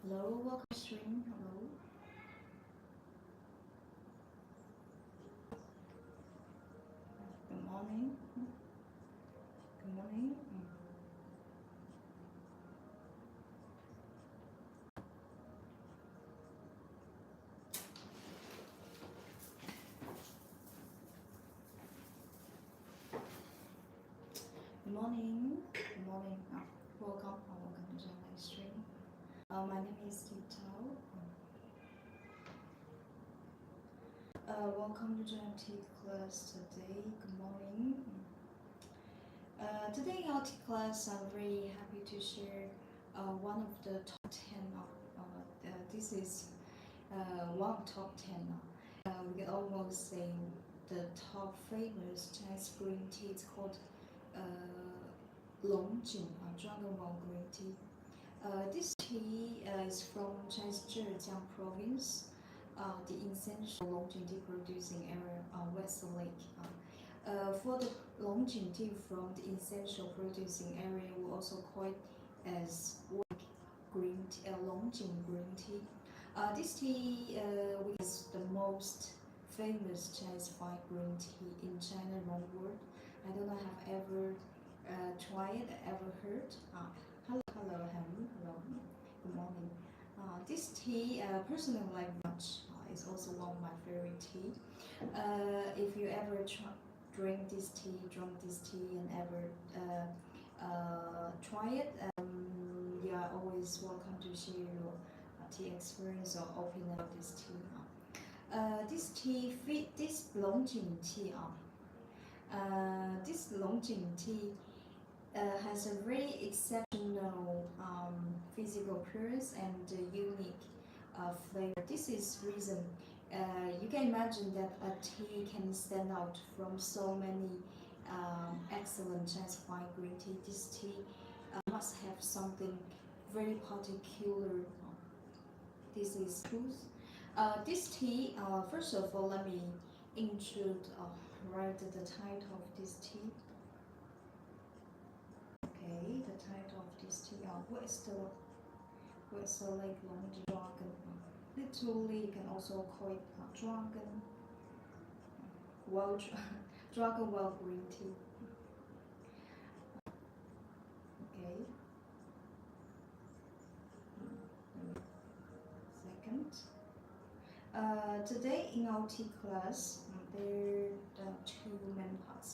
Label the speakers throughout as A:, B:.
A: Hello, welcome to stream. Hello. Good morning. Good morning. Good morning. Good morning. Welcome to the live stream. My name is Tito. Welcome to join tea class today. Good morning. Today in our tea class, I'm very happy to share one of the top 10. This is one top 10. We can almost say the top famous Chinese green tea. It's called Longjing, Dragon Ball green tea. This tea is from Chinese Zhejiang province, the essential Longjing tea producing area, West Lake. For the Longjing tea from the essential producing area, we also call it as green tea, Longjing green tea. This tea is the most famous Chinese white green tea in China around the world. I don't know have ever tried, ever heard. Hello, hello. Good morning. This tea, personally like much. It's also one of my favorite tea. If you ever drink this tea, and ever try it, you are always welcome to share your tea experience or opinion of this tea. This Longjing tea. This Longjing tea has a very exceptional physical appearance and unique flavor. This is reason you can imagine that a tea can stand out from so many excellent Chinese white green tea. This tea must have something very particular. This is truth. This tea, first of all, let me write the title of this tea. Okay, the title of this tea, what's the Lake Longjing Dragon? Literally, you can also call it dragon, dragon well green tea. Okay. Second. Today in our tea class, there are two main parts.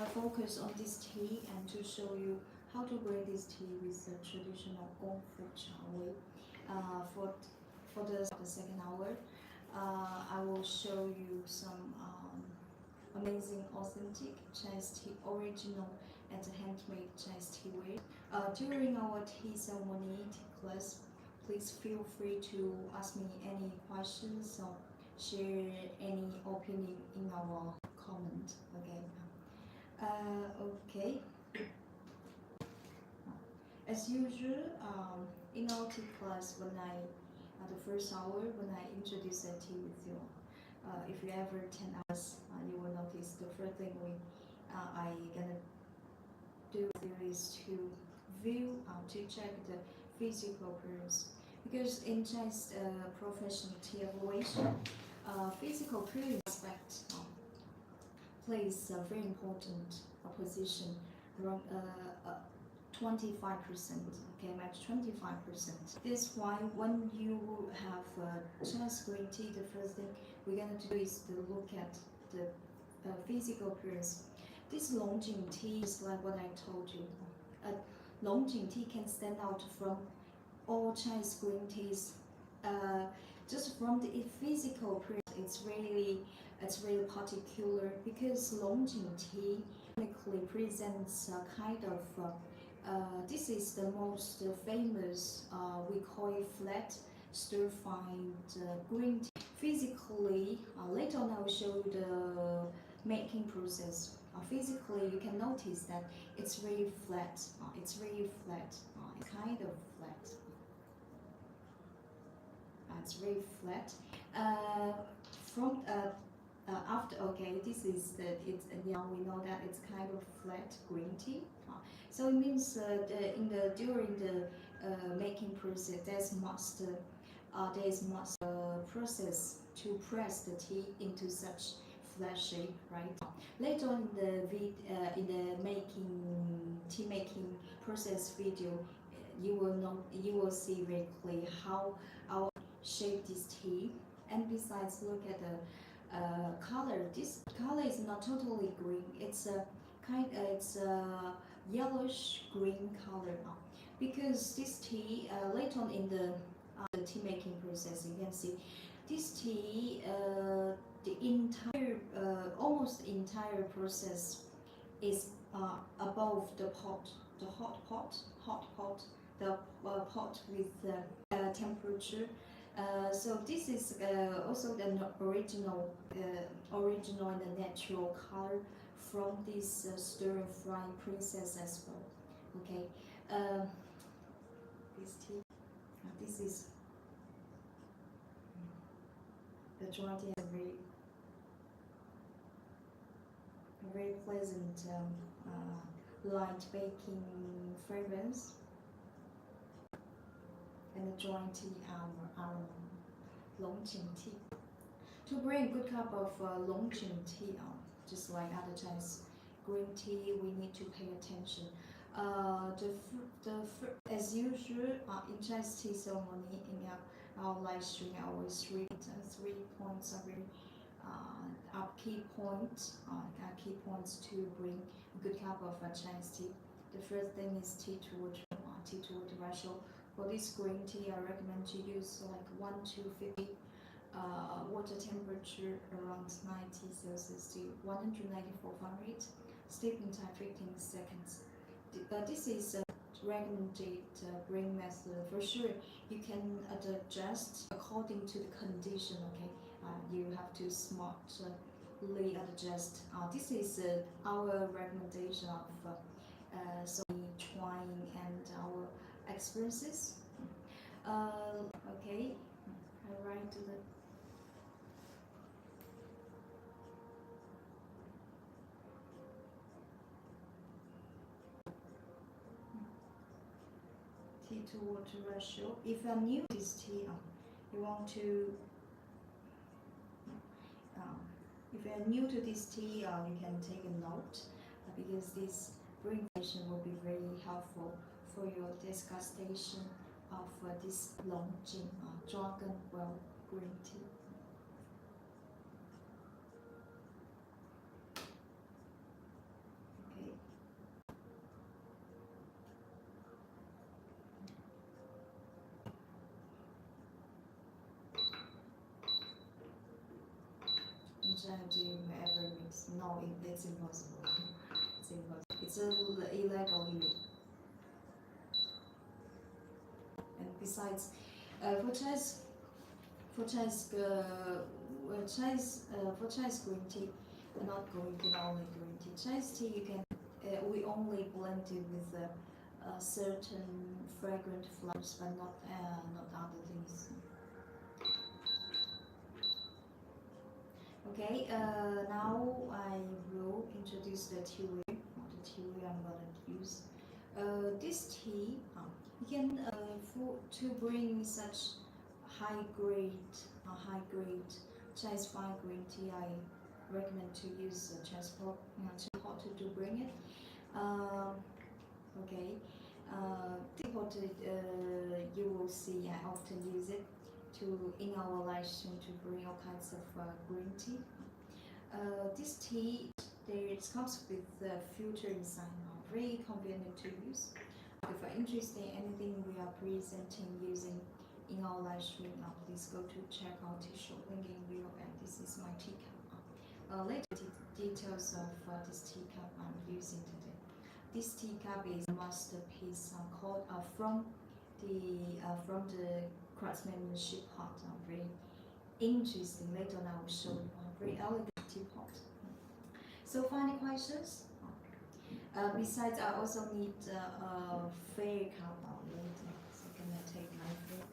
A: I focus on this tea and to show you how to brew this tea with the traditional Gongfu Cha way. For the second hour, I will show you some amazing, authentic Chinese tea, original and handmade Chinese Teaware. During our tea ceremony tea class, please feel free to ask me any questions or share any opinion in our comment. Okay. As usual, in our tea class, the first hour, when I introduce the tea with you, if you ever attend us, you will notice the first thing I gonna do is to to check the physical appearance. Because in Chinese professional tea evaluation, physical appearance aspect plays a very important position, around 25%. Okay, match 25%. This is why when you have Chinese green tea, the first thing we're gonna do is to look at the physical appearance. This Longjing tea is like what I told you. Longjing tea can stand out from all Chinese green teas. Just from the physical appearance, it's really particular because Longjing tea technically presents a kind of this is the most famous, we call it flat stir-fried green tea. Physically, later on I will show you the making process. Physically, you can notice that it's very flat. It's kind of flat. It's very flat. this is the it's now we know that it's kind of flat green tea. So it means during the making process there's must process to press the tea into such flat shape, right? Later on in the tea making process video, you will see very clearly how our shape this tea. And besides, look at the color. This color is not totally green. It's a yellowish green color now. Because this tea later on in the tea making process, you can see this tea the entire almost entire process is above the pot, the hot pot, the pot with temperature. So this is also the original and the natural color from this stir frying process as well. Okay, this tea. This is the dry tea has a very pleasant light baking fragrance, and the dry tea Longjing tea. To bring a good cup of Longjing tea, just like other Chinese green tea, we need to pay attention. As usual, in Chinese tea ceremony, in our live stream, I always read 3 points are very key points to bring a good cup of Chinese tea. The first thing is tea to water ratio. For this green tea, I recommend to use like 1 to 50 water temperature around 90 Celsius to 194 Fahrenheit. Steeping time 15 seconds. This is a recommended brewing method. For sure, you can adjust according to the condition. Okay, you have to smartly adjust. This is our recommendation of so trying and our experiences. Okay, I write to the tea to water ratio. If you're new to this tea, you want to if you're new to this tea, you can take a note because this brewing will be very helpful for your degustation of this Longjing Dragon Well green tea. Okay. Do you ever mix? No, it's impossible. It's impossible. It's illegal here. And besides, for Chinese green tea, not green tea, only green tea. Chinese tea, you can we only blend it with certain fragrant flowers, but not other things. Okay, now I will introduce the Teaware. The Teaware I'm gonna use. This tea, you can to bring such high grade Chinese fine green tea. I recommend to use Chinese pot to bring it. Okay, pot you will see I often use it in our live stream to bring all kinds of green tea. This tea it comes with the filter inside, very convenient to use. If you're interested in anything we are presenting using in our live stream, please go to check out tea shop link in below. And this is my teacup. Later details of this teacup I'm using today. This teacup is a masterpiece called from the craftsmanship part. Very interesting. Later on I will show you a very elegant teapot. So final questions? Besides, I also need a fair cup later. So can I take my fair?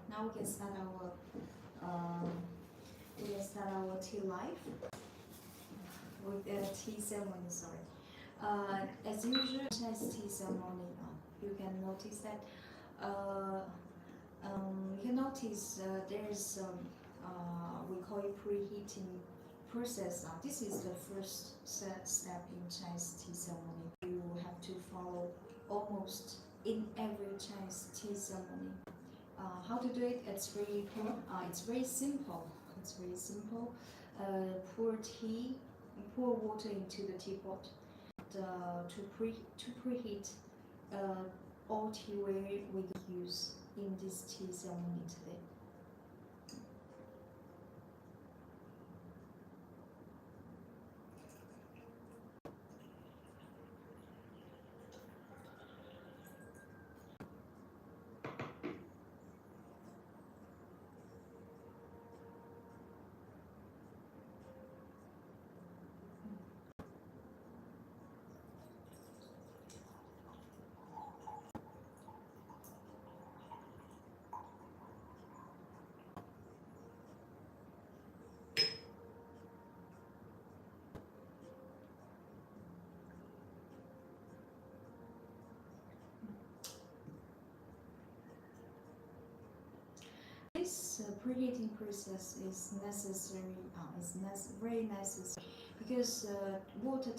A: Now we can start our tea life with tea ceremony. Sorry. As usual, Chinese tea ceremony. You can notice that. You can notice there's we call it preheating process. This is the first step in Chinese tea ceremony. You have to follow almost in every Chinese tea ceremony. How to do it? It's very simple. It's very simple. Pour water into the teapot. To preheat all teaware we use in this tea ceremony today. This preheating process is necessary. Very necessary because water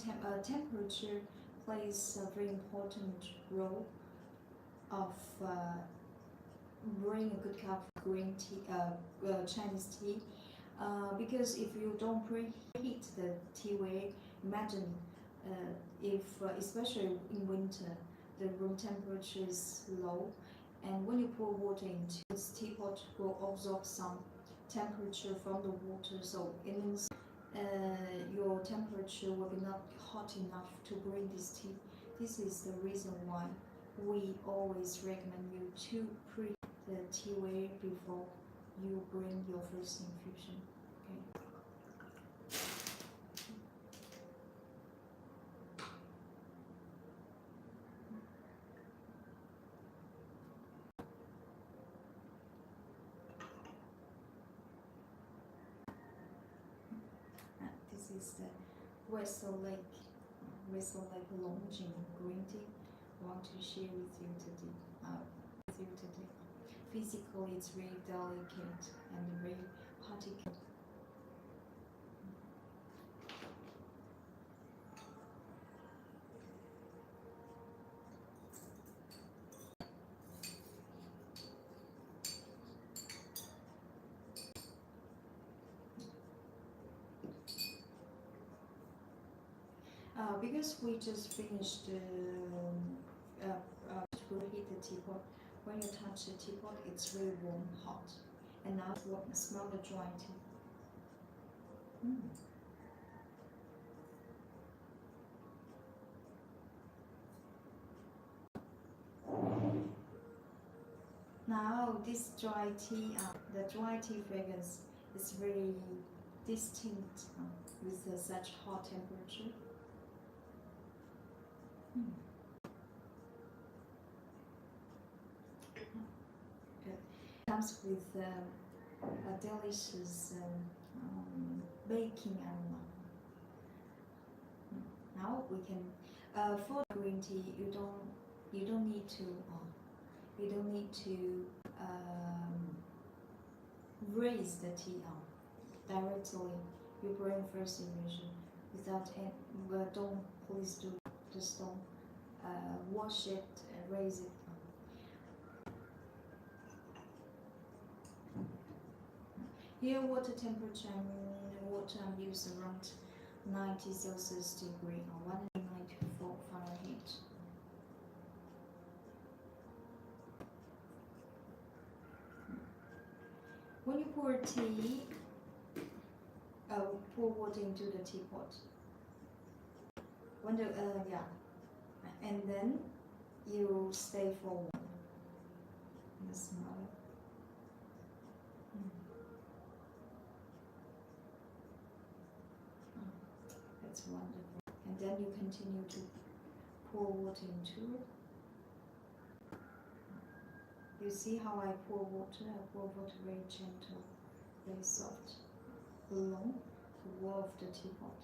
A: temperature plays a very important role of brewing a good cup of green tea, Chinese tea. Because if you don't preheat the teaware, imagine if especially in winter the room temperature is low, and when you pour water into this teapot, will absorb some temperature from the water, so it means your temperature will be not hot enough to bring this tea. This is the reason why we always recommend you to preheat the teaware before you bring your first infusion. Okay. This is the Western Lake Longjing green tea. I want to share with you today. Physically, it's very delicate and very particular. Because we just finished to preheat the teapot. When you touch the teapot, it's very warm, hot, and now smell the dry tea. Now this dry tea, the dry tea fragrance is very distinct with such hot temperature. It comes with a delicious baking aroma. Now we can for green tea. You don't need to raise the tea directly. You bring first infusion without any. Please do. Just don't wash it and raise it. Here water temperature, water I'm using around 90 Celsius degree or 194 Fahrenheit. When you pour tea, pour water into the teapot. And then you stay for warm. And smell it. That's wonderful. And then you continue to pour water into it. You see how I pour water? I pour water very gentle, very soft, along the wall of the teapot.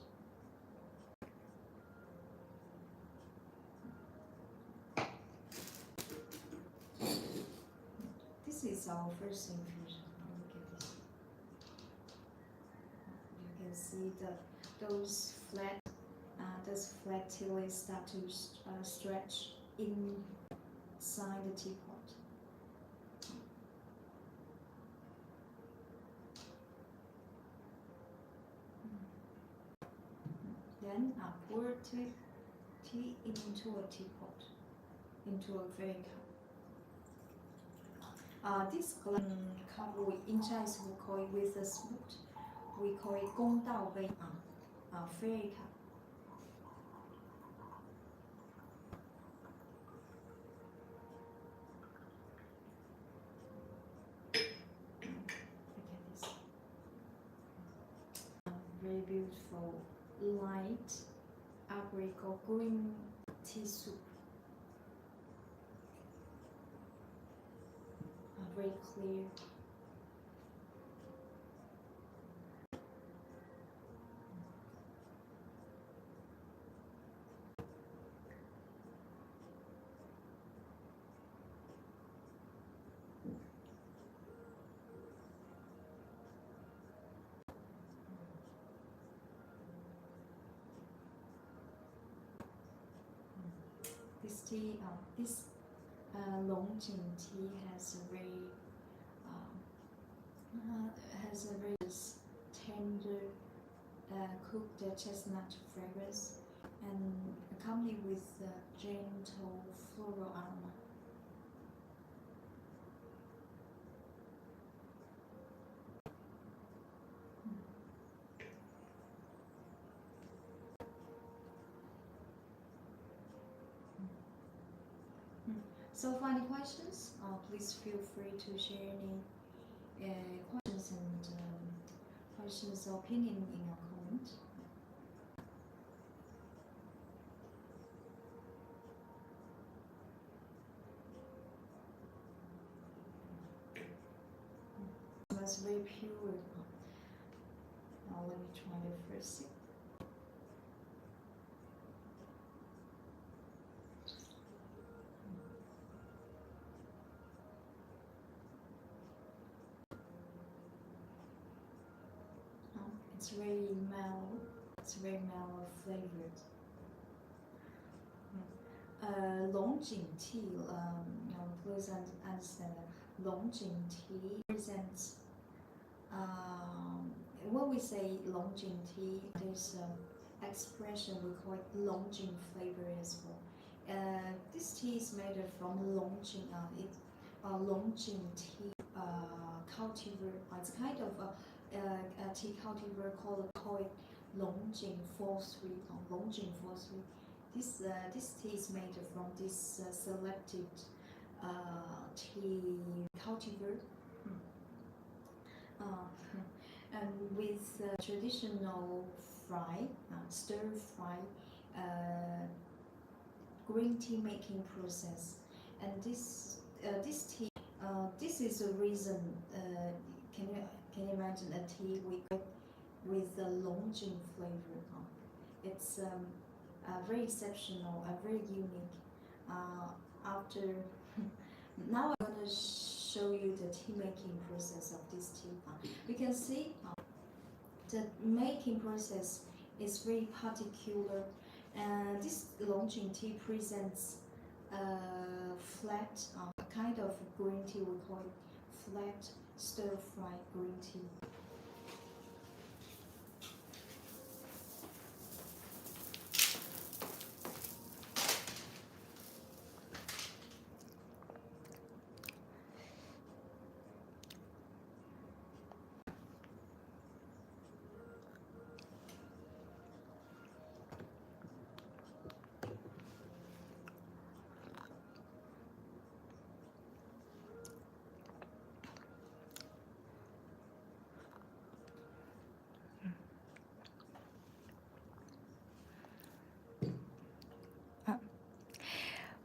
A: This is our first infusion. Look at this. You can see those flat tea leaves start to stretch inside the teapot. Then I pour tea into a teapot, into a very cup. This cup, in Chinese we call it with a spoon. We call it 公道杯 fairy cup. Look at this. Very beautiful, light apricot green tea soup. Very clear. This tea, Longjing tea has a very tender cooked chestnut fragrance and accompanied with gentle floral aroma. So for any questions, please feel free to share any questions or opinion in your comment. That's very pure. Now let me try the first sip. It's very mellow. It's very mellow flavored. Longjing tea. Please understand that Longjing tea presents. When we say Longjing tea, there's an expression we call it Longjing flavor as well. This tea is made from Longjing. Longjing tea cultivar. It's kind of a tea cultivar call it Longjing 43. Longjing 43. This tea is made from this selected tea cultivar. And with traditional stir fry green tea making process, and this tea, this is a reason. Can you imagine a tea with a Longjing flavor? It's very exceptional, very unique. After now, I'm gonna show you the tea making process of this tea. You can see the making process is very particular, and this Longjing tea presents flat, a kind of green tea. We call it flat stir-fry green tea.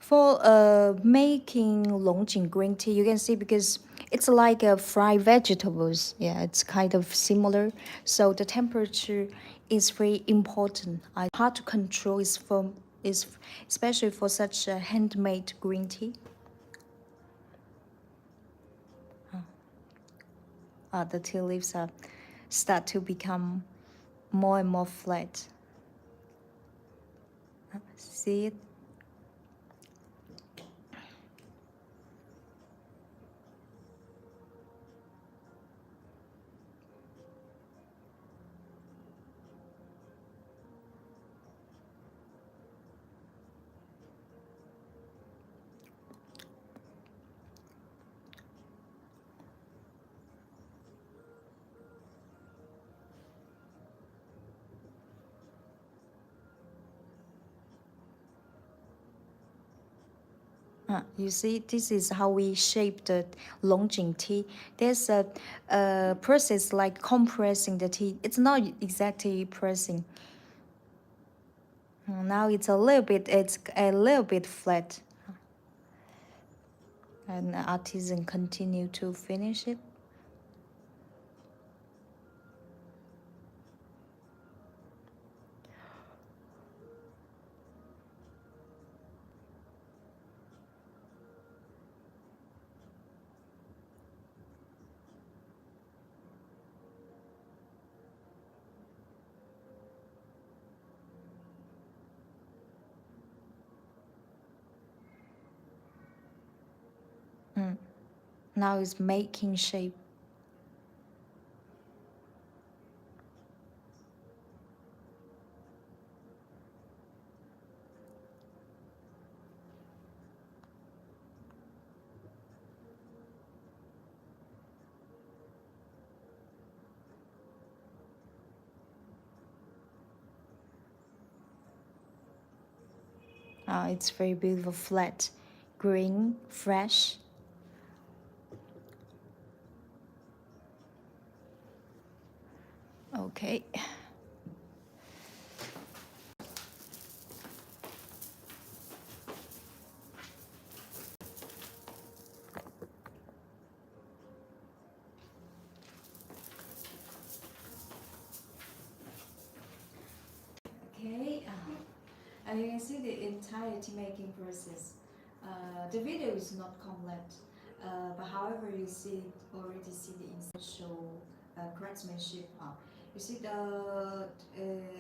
B: For making Longjing green tea, you can see because it's like fried vegetables. Yeah, it's kind of similar. So the temperature is very important. Hard to control is especially for such a handmade green tea. The tea leaves start to become more and more flat. See it? You see, this is how we shape the Longjing tea. There's a process like compressing the tea. It's not exactly pressing. Now it's a little bit flat. And the artisan continue to finish it. Now it's making shape. It's very beautiful, flat, green, fresh. Okay.
A: Okay, and you can see the entire tea making process. The video is not complete, but however you already see the inside show craftsmanship. You see our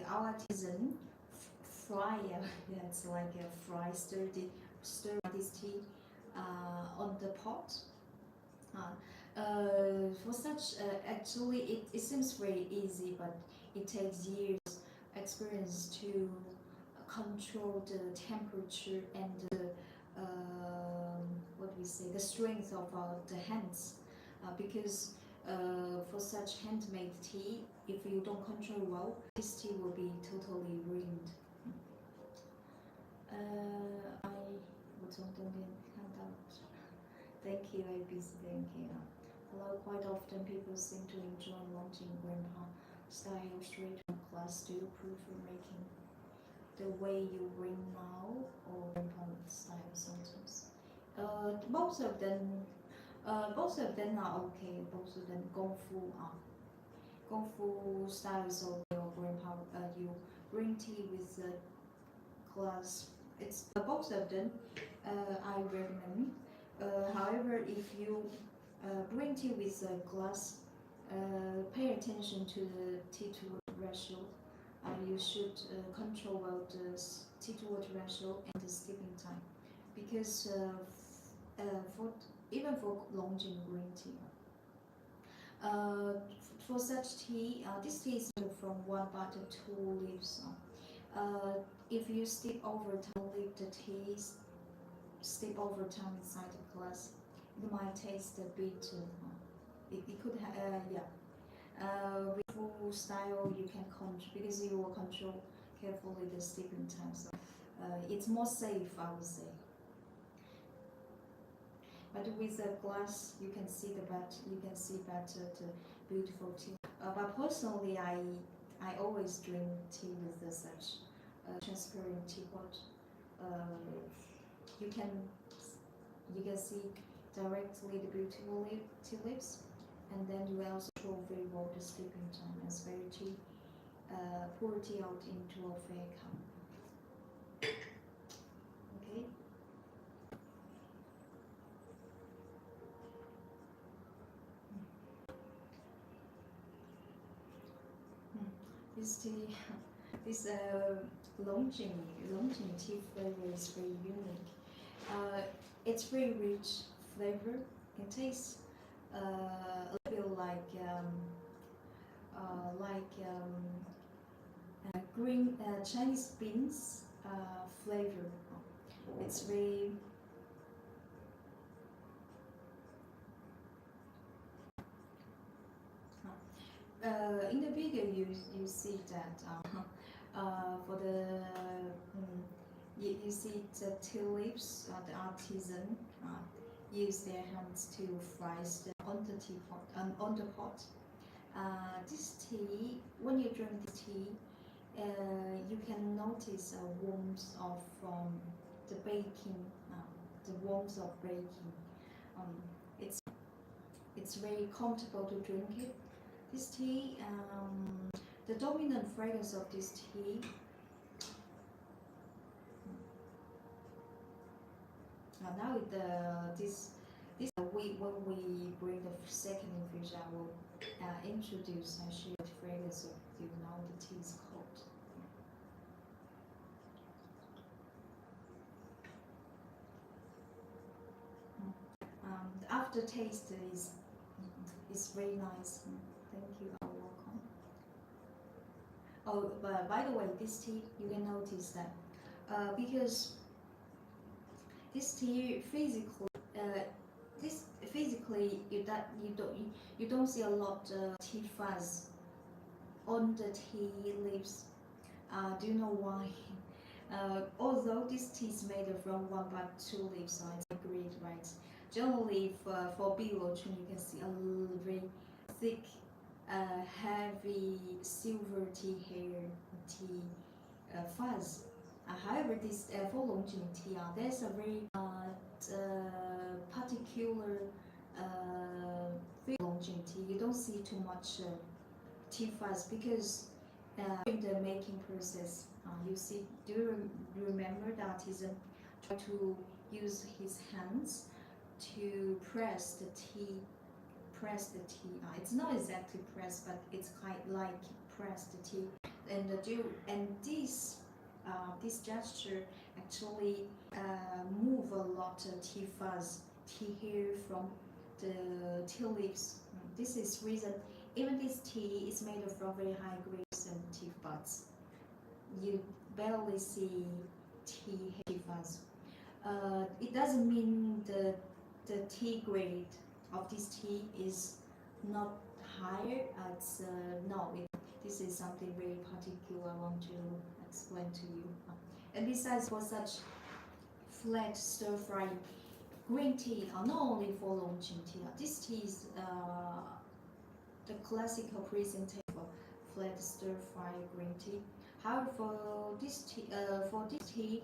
A: artisan fry, yeah, it's like a fry stir this tea on the pot. For such, actually, it seems very easy, but it takes years experience to control the temperature and the what we say, the strength of the hands, because for such handmade tea, if you don't control well, this tea will be totally ruined. 我从东边看到，Thank you, ABC, thank you. Although quite often people seem to enjoy Longjing grandpa style straight from class, do you prefer making the way you bring now or grandpa style sometimes? Both of them are okay. Both of them Gong Fu style is okay. Or grandpa, you green tea with glass. It's both of them. I recommend. However, if you green tea with glass, pay attention to the tea to water ratio. You should control well the tea to water ratio and the steeping time, because for even for Longjing green tea, for such tea, this tea is from one but two leaves. If you steep over time, leave the tea steep over time inside the glass, it might taste a bit. It could yeah. With full style, you can control because you will control carefully the steeping time. So it's more safe, I would say. But with the glass, you can see better the beautiful tea. But personally, I always drink tea with such transparent teapot. you can see directly the beautiful tulips, and then you will also show very well the sleeping time as very tea. Pour tea out into a fair cup. Okay. This tea, this Longjing tea flavor is very unique. It's very rich flavor. It tastes a little bit like green Chinese beans flavor. It's very in the video you see that for the you see the tulips, the artisan use their hands to fry on the teapot on the pot. This tea, when you drink the tea, you can notice a warmth of the baking, the warmth of baking. It's very comfortable to drink it. This tea, the dominant fragrance of this tea. Now when we bring the second infusion, I will introduce and share the fragrance of now the tea is cold. The aftertaste is very nice. Thank you. You're welcome. Oh, but by the way, this tea you can notice that because this tea physically you don't see a lot of tea fuzz on the tea leaves. Do you know why? Although this tea is made from one but two leaves, so it's agreed, right? Generally, for Bilocun, you can see a very thick, heavy silver tea fuzz. However, this for Longjing tea, there's a very particular Longjing tea. You don't see too much tea fuzz because in the making process, you see. Do you remember the artisan try to use his hands to press the tea? It's not exactly press, but it's kind like press the tea. And this gesture actually move a lot of tea fuzz, tea hair from the tea leaves. This is reason even this tea is made from very high grades and tea buds. You barely see tea fuzz. It doesn't mean the tea grade of this tea is not higher. This is something very particular I want to explain to you. And besides, for such flat stir-fry green tea, not only for Longjing tea, this tea is the classical presentation for flat stir-fry green tea. However, for this tea,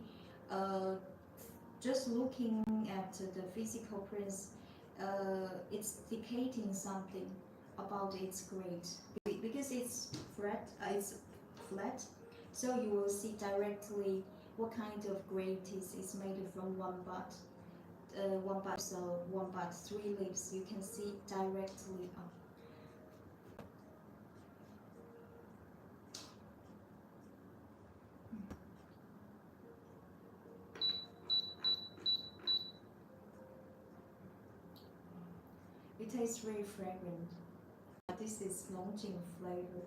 A: just looking at the physical prints, it's indicating something about its grade because it's flat, so you will see directly what kind of grade is made from one bud. So one bud, three leaves. You can see directly. It tastes very fragrant. This is Longjing flavor.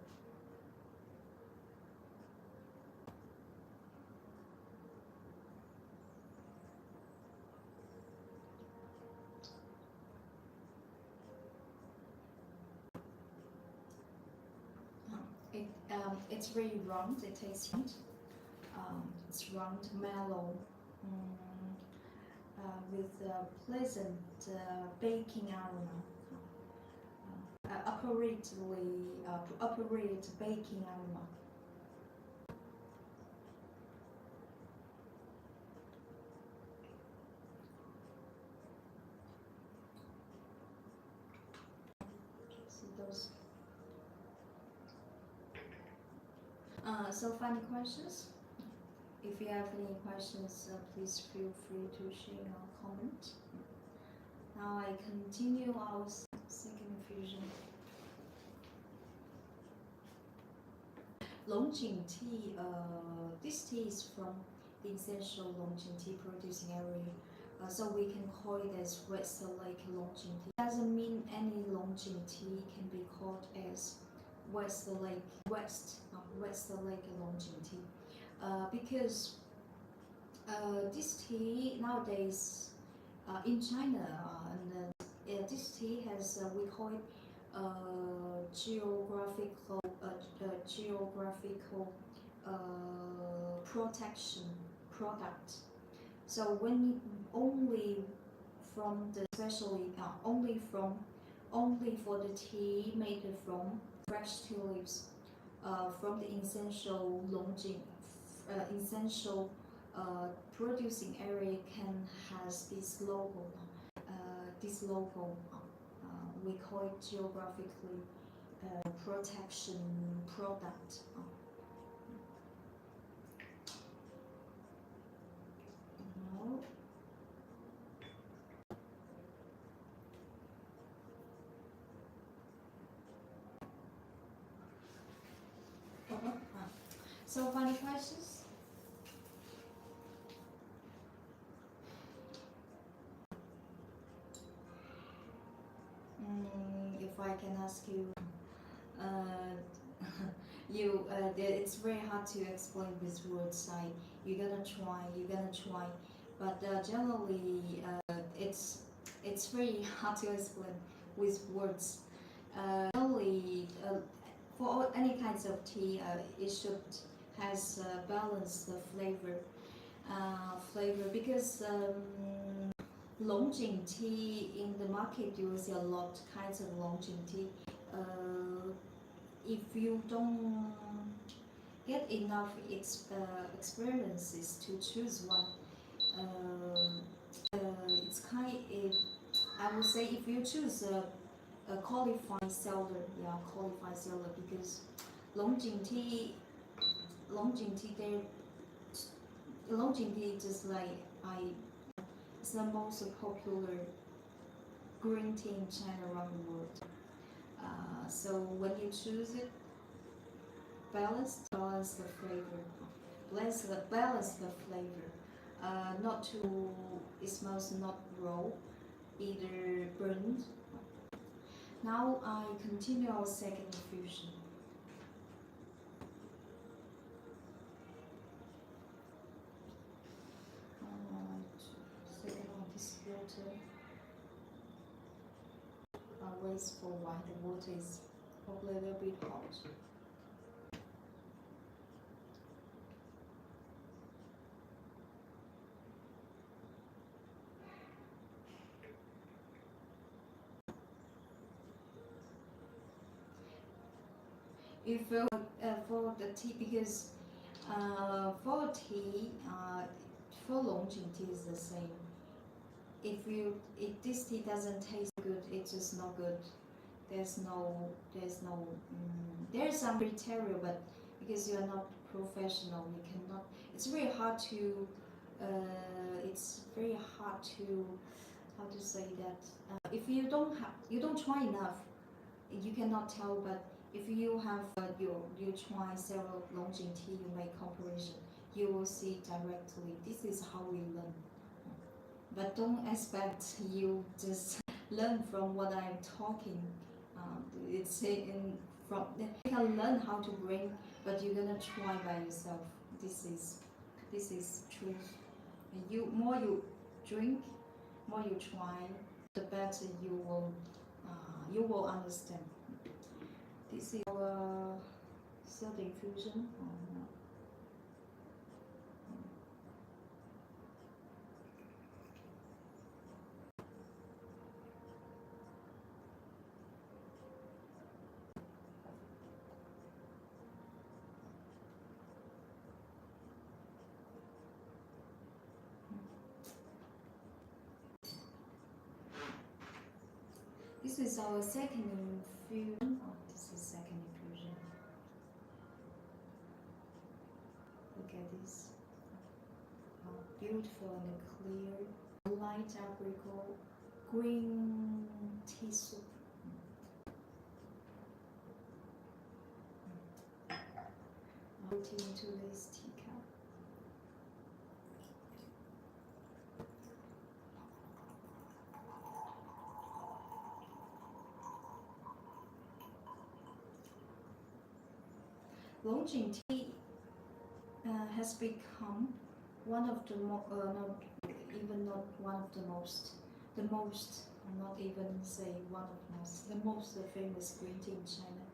A: It's very round. It tastes round. It's round, mellow, with pleasant baking aroma. Appropriate baking aroma. So final questions. If you have any questions, please feel free to share or comment. Now I continue our second infusion. Longjing tea. This tea is from the essential Longjing tea producing area. So we can call it as West Lake Longjing tea. Doesn't mean any Longjing tea can be called as West Lake Longjing tea, because this tea nowadays in China, this tea has we call it geographical protection product. So when only from the especially only for the tea made from fresh tea leaves, from the essential Longjing, essential producing area can has this logo. This logo we call it geographically protection product. No. So funny questions? If I can ask you, it's very hard to explain with words. You're gonna try, but generally, it's very hard to explain with words. Generally, for any kinds of tea, it should has balanced flavor because Longjing tea in the market you will see a lot kinds of Longjing tea. If you don't get enough experiences to choose one, it's I would say if you choose a qualified seller, because Longjing tea, just like it's the most popular green tea in China around the world. So when you choose it, balance the flavor, balance the flavor. Not too, it smells not raw, either burned. Now I continue our second infusion. Second one is water. Wasteful while the water is probably a little bit hot. If for the tea, because for tea, for Longjing tea is the same. If this tea doesn't taste good, it's just not good. There's some criteria, but because you are not professional, you cannot. It's very hard to. How to say that. If you don't try enough, you cannot tell. But if you have you try several Longjing tea, you make comparison, you will see directly. This is how we learn. But don't expect you just learn from what I'm talking. It's in from you can learn how to bring, but you're gonna try by yourself. This is truth. And more you drink, more you try, the better you will understand. This is our third infusion. This is our second infusion. This is second infusion. beautiful and clear, light apricot green tea soup. Put it into this teacup. Longjing tea has become one of the not one of the most, not even say one of the most famous green tea in China.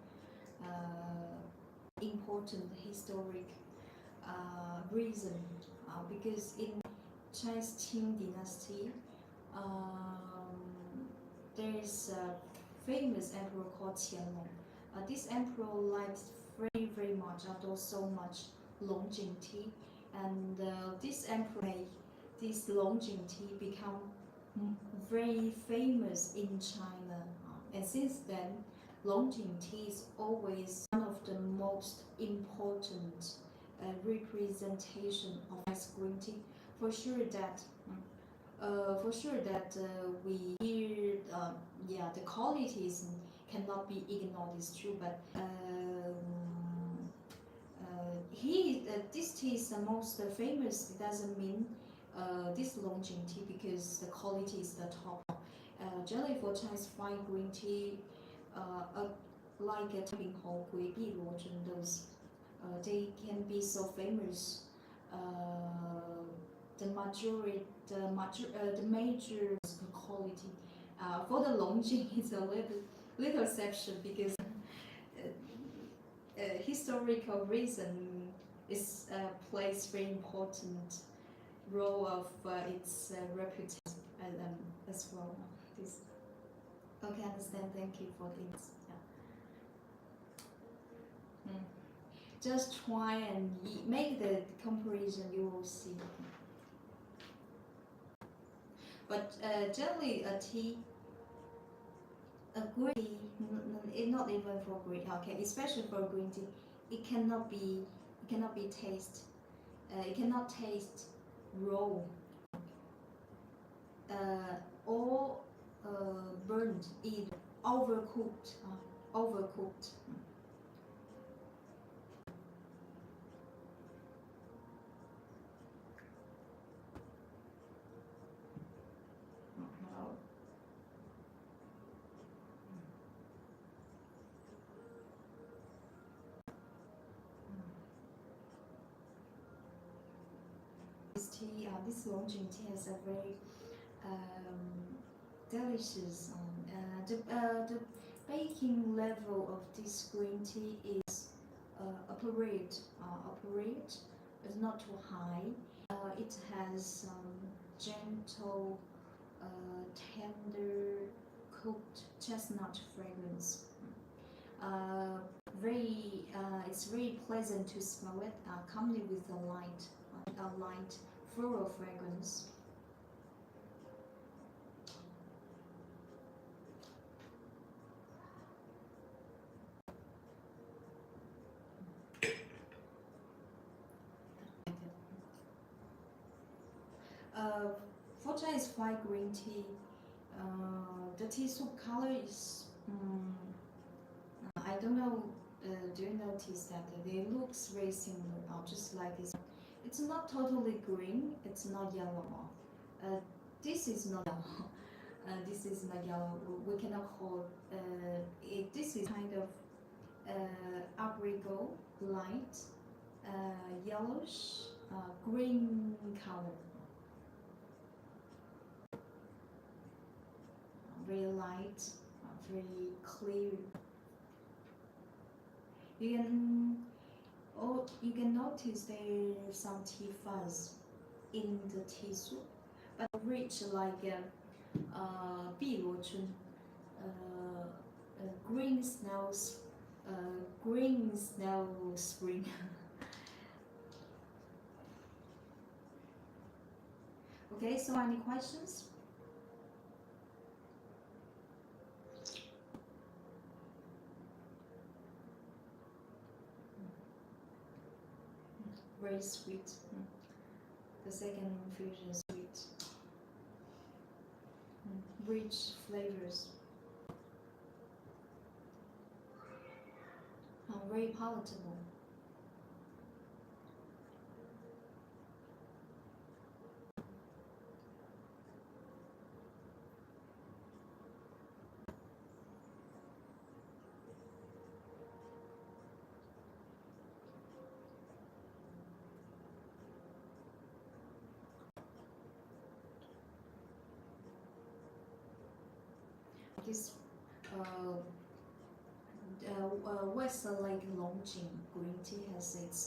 A: Important historic reason because in Chinese Qing dynasty there is a famous emperor called Qianlong. This emperor liked very much, outdoor so much Longjing tea, and this emperor made this Longjing tea become very famous in China, and since then Longjing tea is always one of the most important representation of ice green tea. For sure that we hear the qualities cannot be ignored. It's true, but this tea is the most famous. It doesn't mean this Longjing tea because the quality is the top. Generally for Chinese fine green tea, like a Qingming Longjing, those they can be so famous. The major quality for the Longjing is a little exception because historical reason is plays very important role of its reputation as well. This okay, understand. Thank you for this. Yeah. Just try and make the comparison. You will see. But generally, a tea, a green tea, not even for green. Okay, especially for green tea, it cannot be taste. It cannot taste raw or burnt, either overcooked. Overcooked. This tea, this Longjing tea has a very delicious. The baking level of this green tea is appropriate. It's not too high. It has gentle, tender, cooked chestnut fragrance. It's very pleasant to smell it. Accompanied with a light floral fragrance. For Chinese white green tea, the tea soup color is I don't know. Do you notice that they look very similar, just like this? It's not totally green. It's not yellow. This is not yellow. This is not yellow. We cannot call it. This is kind of apricot, light, yellowish, green color. Very light, very clear. You can notice there's some tea fuzz in the tea soup, but rich like green snails, green snail spring. Okay, so any questions? Very sweet. The second fusion is sweet, rich flavors, very palatable. This Western like Longjing green tea has its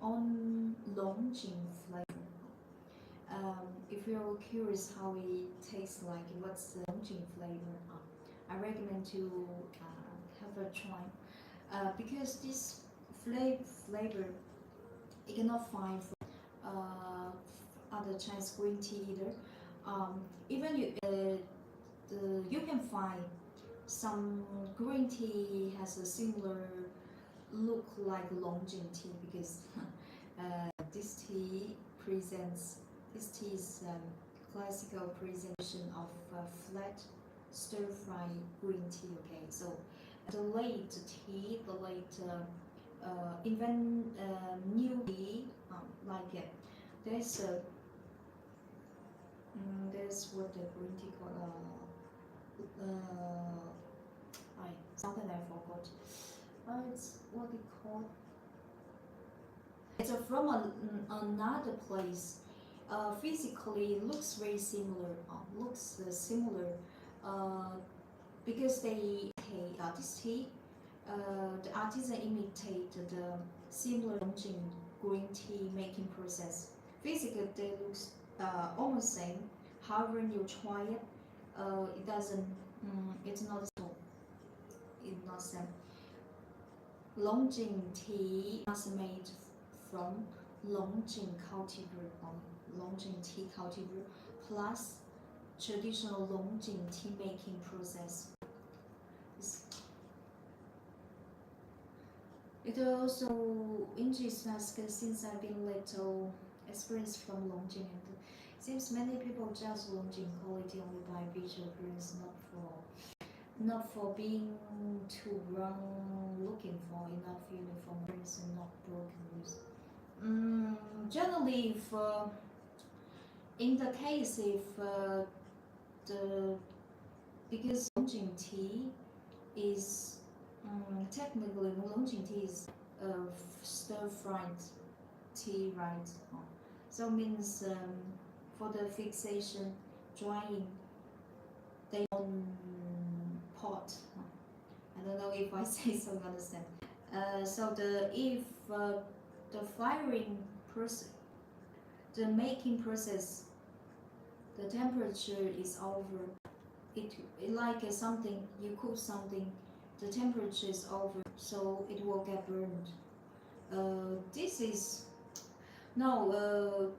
A: own Longjing flavor. If you're curious how it tastes like, what's the Longjing flavor, I recommend to have a try. Because this flavor you cannot find from other Chinese green tea either. Even you can find some green tea has a similar look like Longjing tea because this tea is classical presentation of flat stir-fry green tea. Okay, so the late tea, even new tea, like there's what the green tea called. Something I forgot. It's what it called. It's from another place. Physically looks very similar. Because this tea, the artisan imitate the similar Longjing green tea making process. Physically, they looks almost same. However, when you try it, it doesn't. It's not so. It's not same. Longjing tea is made from Longjing cultivar, Longjing tea cultivar, plus traditional Longjing tea making process. It also interests us because since I've been little experience from Longjing, and it seems many people judge Longjing quality only by visual appearance, not for being too brown, looking for enough uniform appearance and not broken loose. Generally, if in the case if because Longjing tea is technically Longjing tea is stir-fried tea, right? So means for the fixation, drying, they on pot. I don't know if I say so, you understand. So the firing process, the making process, the temperature is over. It like something you cook something, the temperature is over, so it will get burned. This is no.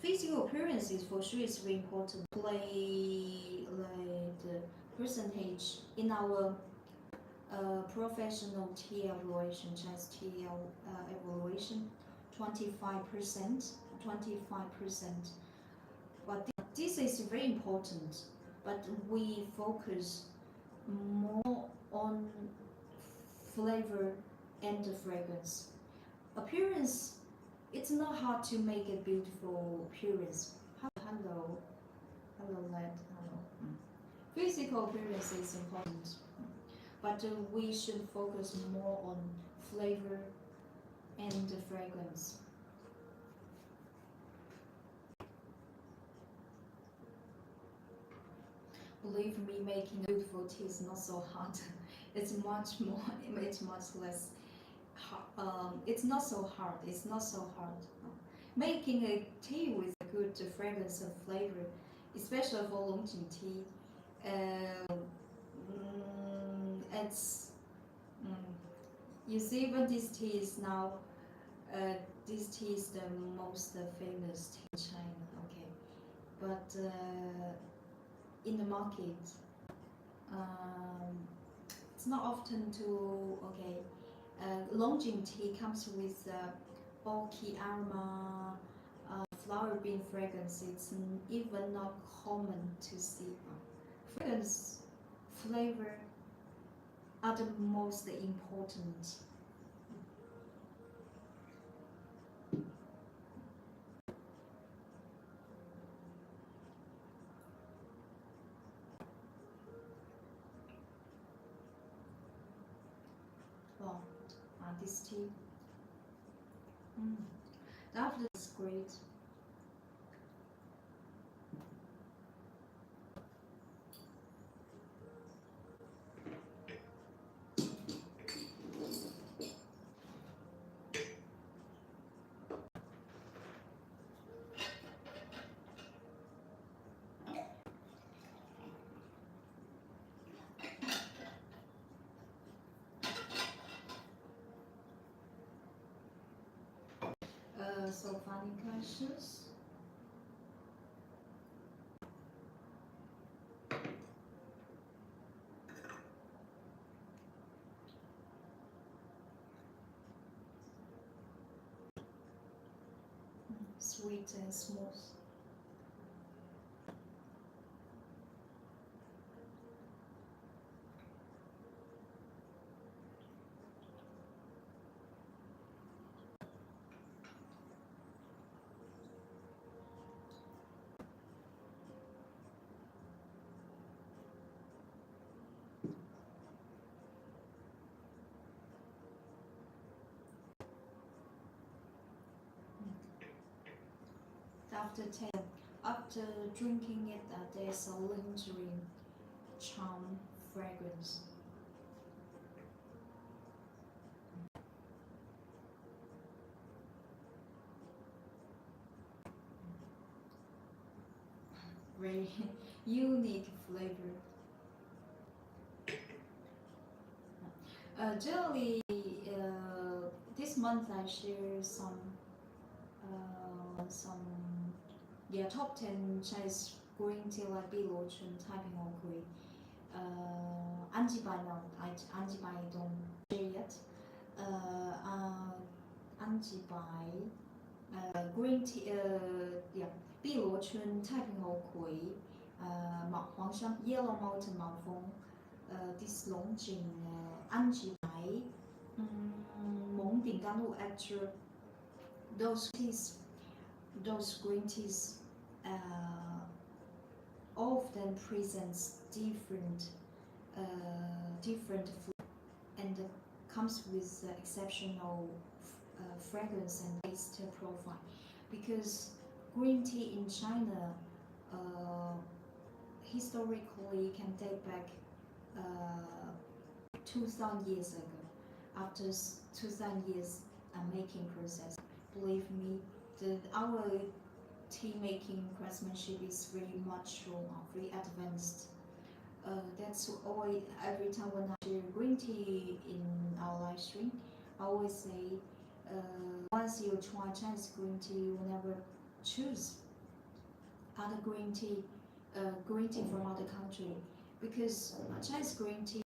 A: Physical appearance is for sure is very important. Play like the percentage in our professional tea evaluation, Chinese tea evaluation, 25%, 25%. But this is very important. But we focus more on flavor and the fragrance. Appearance, it's not hard to make a beautiful appearance. Hello, lad. Hello. Physical appearance is important, but we should focus more on flavor and the fragrance. Believe me, making a beautiful tea is not so hard. It's much more. It's much less. It's not so hard. It's not so hard. Making a tea with a good fragrance and flavor, especially for Longjing tea, it's you see when this tea is now. This tea is the most famous tea in China. Okay, but in the market, it's not often to okay. Longjing tea comes with oaky aroma, flower bean fragrance. It's even not common to see. Fragrance, flavor are the most important. Well, this tea. After is great. So funny questions. Sweet and smooth. After drinking it, there's a lingering charm fragrance. Very unique flavor. Generally, this month I share some top 10 Chinese green tea like 碧螺春、太平红葵。安吉白 no,安吉白 don't share yet. 安吉白 green tea yeah 碧螺春、太平红葵黄香 yellow mountain 毛峰this Longjing 安吉白蒙顶甘露 extra those green teas all of them presents different and comes with exceptional fragrance and taste profile because green tea in China historically can date back 2000 years ago. After 2000 years making process, believe me, our tea making craftsmanship is very mature, very advanced. That's always every time when I share green tea in our live stream, I always say once you try Chinese green tea, you will never choose other green tea from other country because Chinese green tea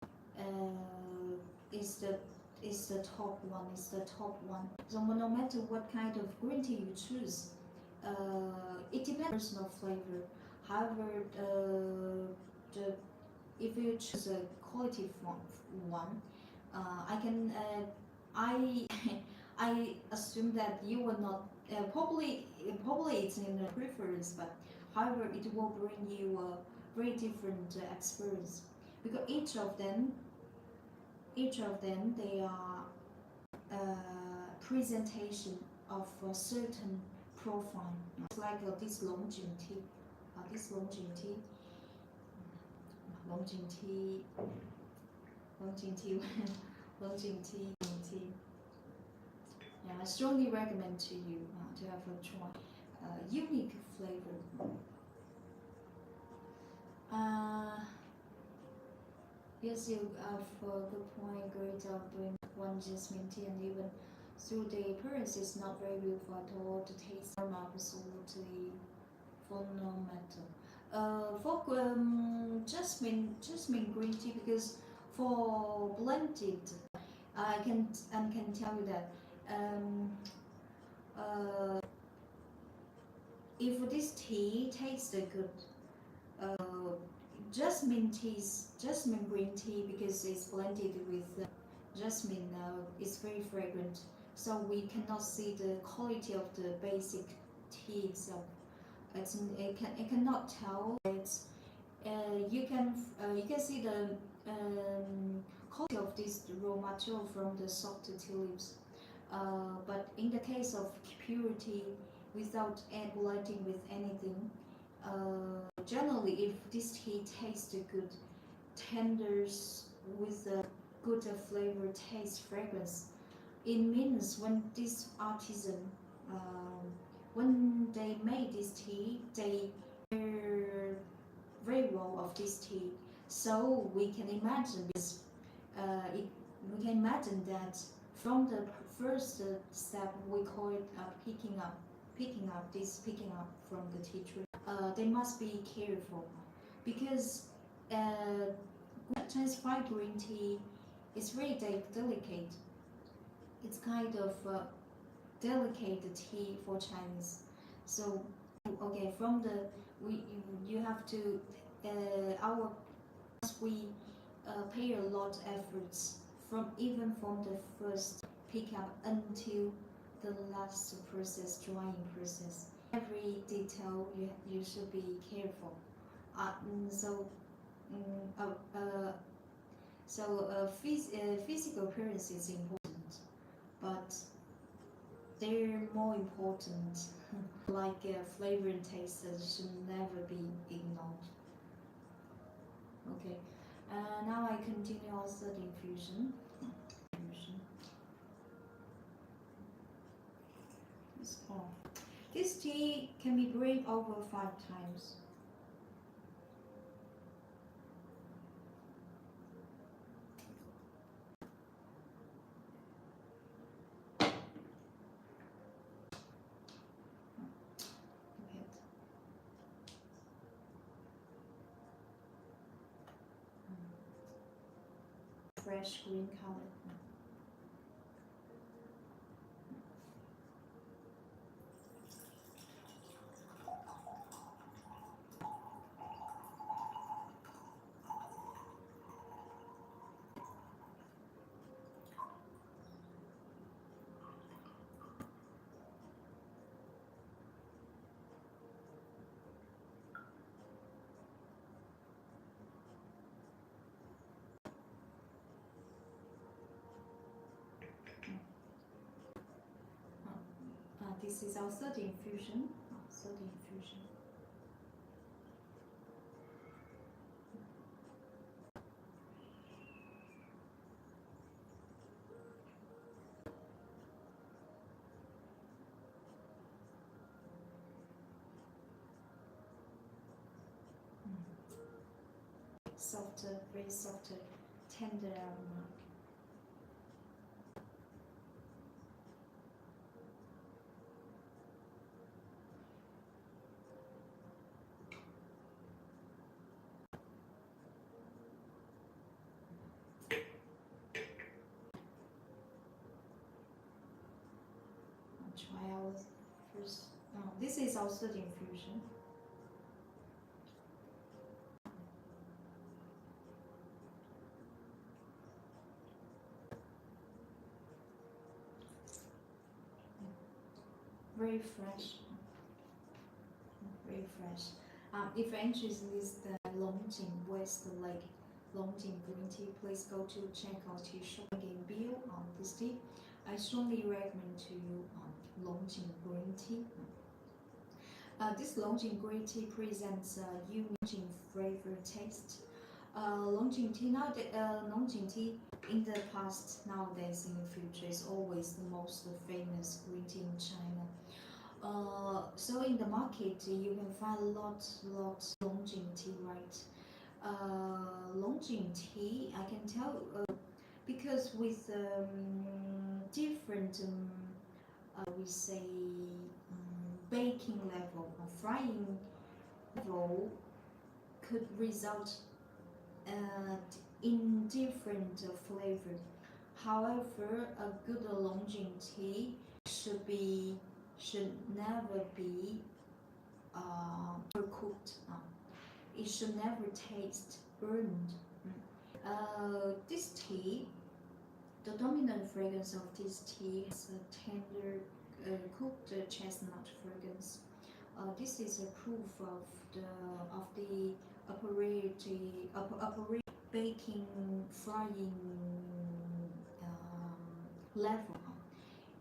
A: is the top one. So no matter what kind of green tea you choose, it depends on personal flavor. However, if you choose a quality one, I assume that you will not probably it's in a preference, but however it will bring you a very different experience because each of them they are presentation of a certain profile. It's like this Longjing tea, Longjing tea. Yeah, I strongly recommend to you to have a try. Unique flavor. Yes, you have a good point. Great job doing one jasmine tea, and even through the appearance, it's not very beautiful at all. The taste are absolutely phenomenal. For jasmine green tea, because for blended, I can tell you that Uh, if this tea tastes good, jasmine green tea, because it's blended with jasmine, is very fragrant. So we cannot see the quality of the basic tea itself. It cannot tell. You can see the quality of this raw material from the soft tea leaves. But in the case of purity, without blending with anything, generally, if this tea tastes good, tenders with a good flavor, taste, fragrance, it means when this artisan, when they made this tea, they care very well of this tea. So we can imagine this. We can imagine that from the first step, we call it picking up from the tea tree. They must be careful, because Chinese fried green tea is very delicate. It's kind of delicate tea for Chinese. So okay, from the we you have to our we pay a lot efforts from the first pick up until the last process, drying process. Every detail you should be careful. So mm, uh, uh, physical appearance is important, but they're more important. Like flavor and taste should never be ignored. Okay, now I continue also the infusion. Oh. This tea can be brewed over 5 times. Fresh green color. This is also the infusion. Softer, very softer, tender aroma. I'll try our first. This is also the infusion. Very fresh. Very fresh. If you're interested in the Longjing West Lake Longjing green tea, please go to check out his shop again bio on this tea. I strongly recommend to you Longjing green tea. This Longjing green tea presents a unique flavor taste. Longjing tea Longjing tea in the past, nowadays, in the future is always the most famous green tea in China. So in the market you can find lots Longjing tea, right? Longjing tea, I can tell because with different we say baking level or frying level could result in different flavor. However, a good Longjing tea should be should never be overcooked. It should never taste burned. This tea, the dominant fragrance of this tea is a tender cooked chestnut fragrance. This is a proof of the appropriate baking frying level.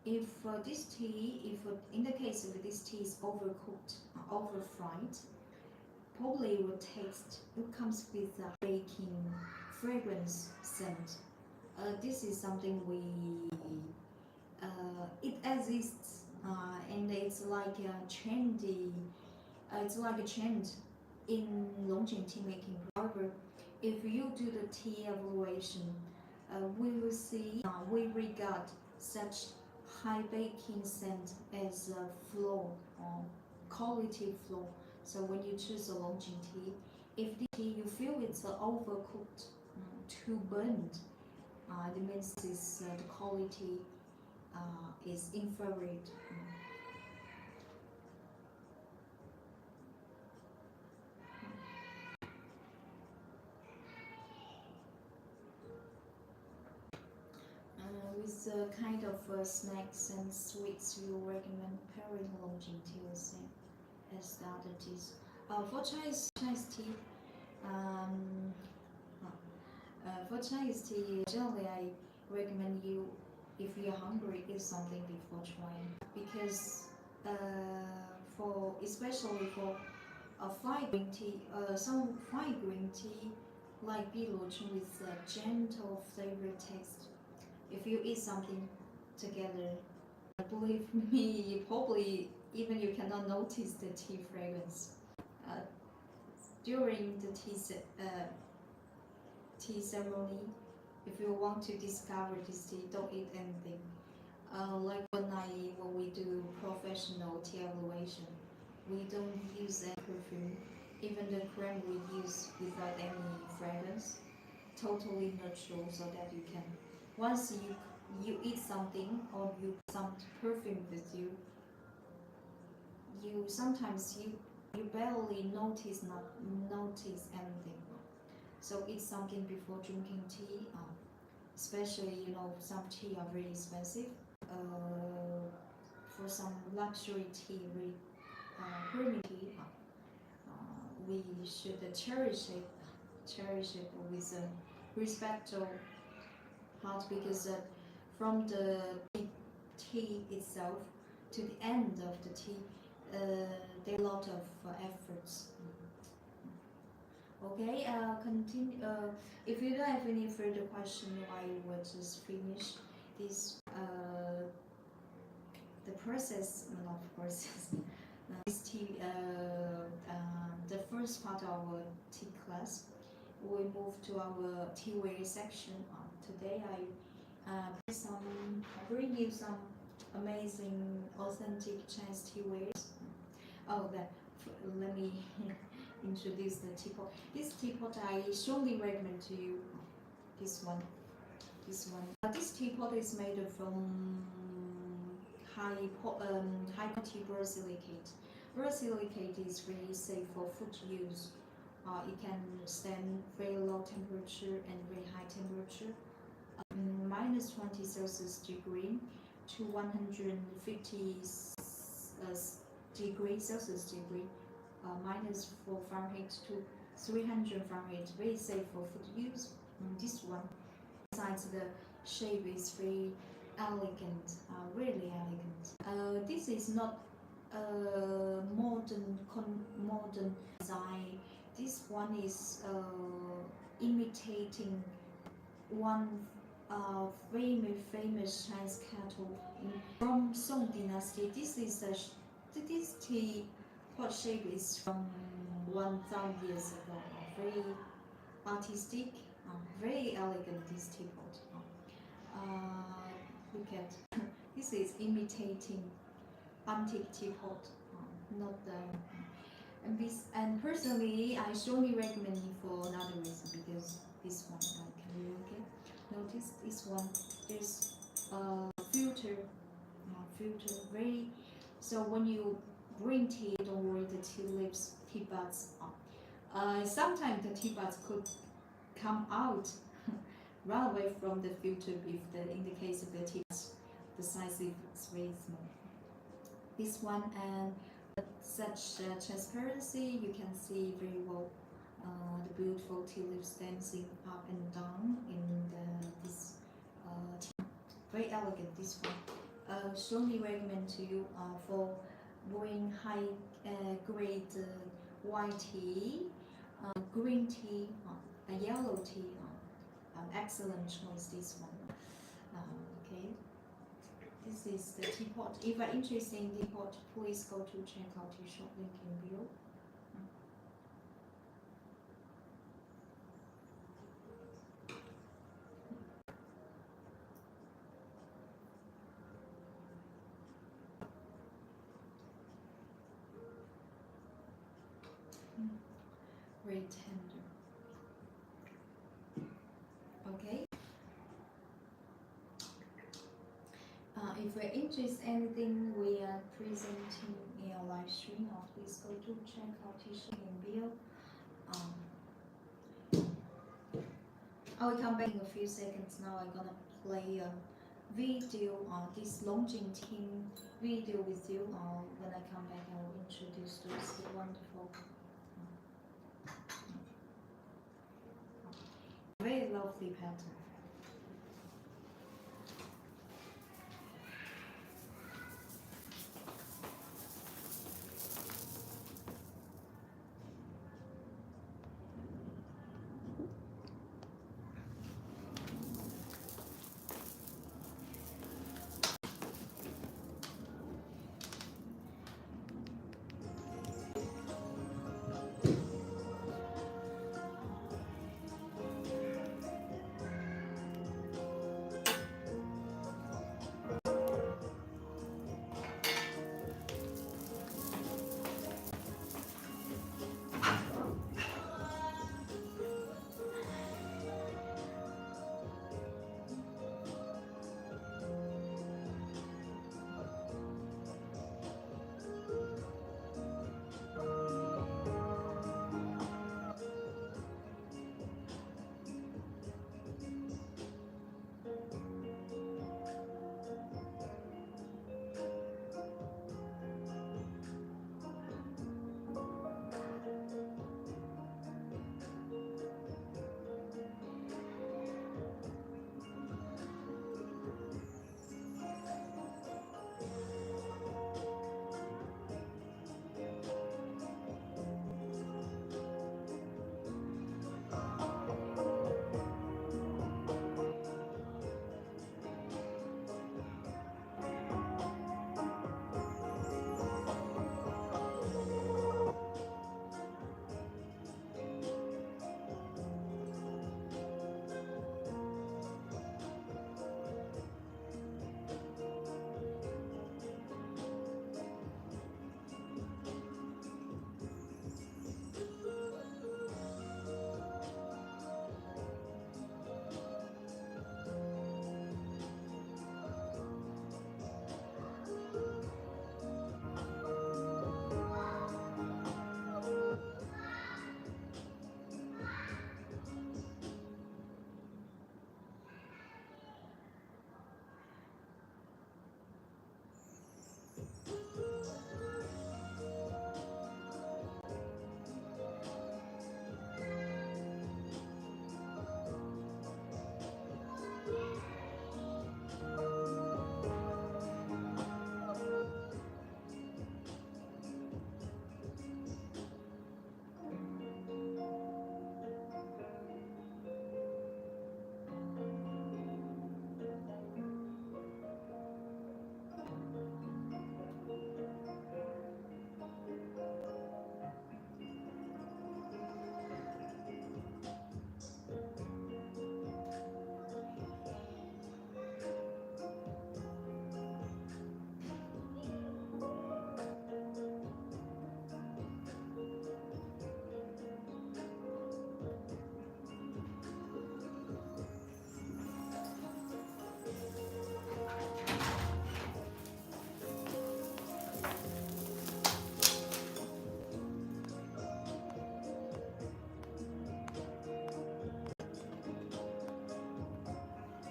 A: If this tea, in the case of this tea is overcooked, over fried, probably it comes with a baking fragrance scent. This is something it exists, and it's like a trendy, it's like a trend in Longjing tea making. However, if you do the tea evaluation, we will see we regard such high baking scent as a flaw or quality flaw. So when you choose a Longjing tea, if the tea you feel it's overcooked, too burnt, it means the quality is inferior. With kind of snacks and sweets, you recommend pairing Longjing tea with as the other teas. For Chinese tea, um, for Chinese tea, generally I recommend you, if you're hungry, eat something before trying, because especially for a fine green tea, some fine green tea like Biluochun with a gentle flavor taste. If you eat something together, believe me, probably even you cannot notice the tea fragrance. During the tea ceremony, if you want to discover this tea, don't eat anything. Like when we do professional tea evaluation, we don't use any perfume. Even the cream we use without any fragrance, totally natural, so that you can, once you eat something or you put some perfume with you, sometimes you barely notice anything. So eat something before drinking tea. Especially some tea are very expensive. For some luxury tea, premium tea, we should cherish it with a respectful heart, because from the tea itself to the end of the tea, there are a lot of efforts. Okay, continue. If you don't have any further question, I will just finish this the process, not process. This tea, the first part of our tea class. We move to our Teaware section. Today I bring you some amazing, authentic Chinese teawares. Let me introduce the teapot. This teapot I strongly recommend to you. This one. This teapot is made from high quality borosilicate. Borosilicate is very safe for food use. It can stand very low temperature and very high temperature, minus 20 Celsius degree to 150 degree Celsius degree, minus 4 Fahrenheit to 300 Fahrenheit. Very safe for food use. This one, besides the shape is very elegant, really elegant. This is not modern design. This one is imitating one very famous Chinese kettle from Song Dynasty. This tea pot shape is from 1,000 years ago. Very artistic, very elegant. This teapot. Look at this is imitating antique teapot, not the. And personally, I strongly recommend it for another reason, because this one, can you notice this one? There's a filter, very So when you bring tea, don't worry, the tea leaves, tea buds. Sometimes the tea buds could come out run away from the filter if in the case of the tea buds, the size is very small. This one and such transparency, you can see very well the beautiful tea leaves dancing up and down in this tea. Very elegant, this one. Strongly recommend to you for brewing high grade white tea, green tea, a yellow tea. Excellent choice, this one. Okay, this is the teapot. If you're interested in teapot, please go to check out the shop link in below. Very tender. Okay. If you're interested in anything we are presenting in a live stream, please go to check out the shop in below. I will come back in a few seconds. Now I'm gonna play a video on this Longjing team video with you. When I come back, I will introduce those wonderful, very lovely pattern.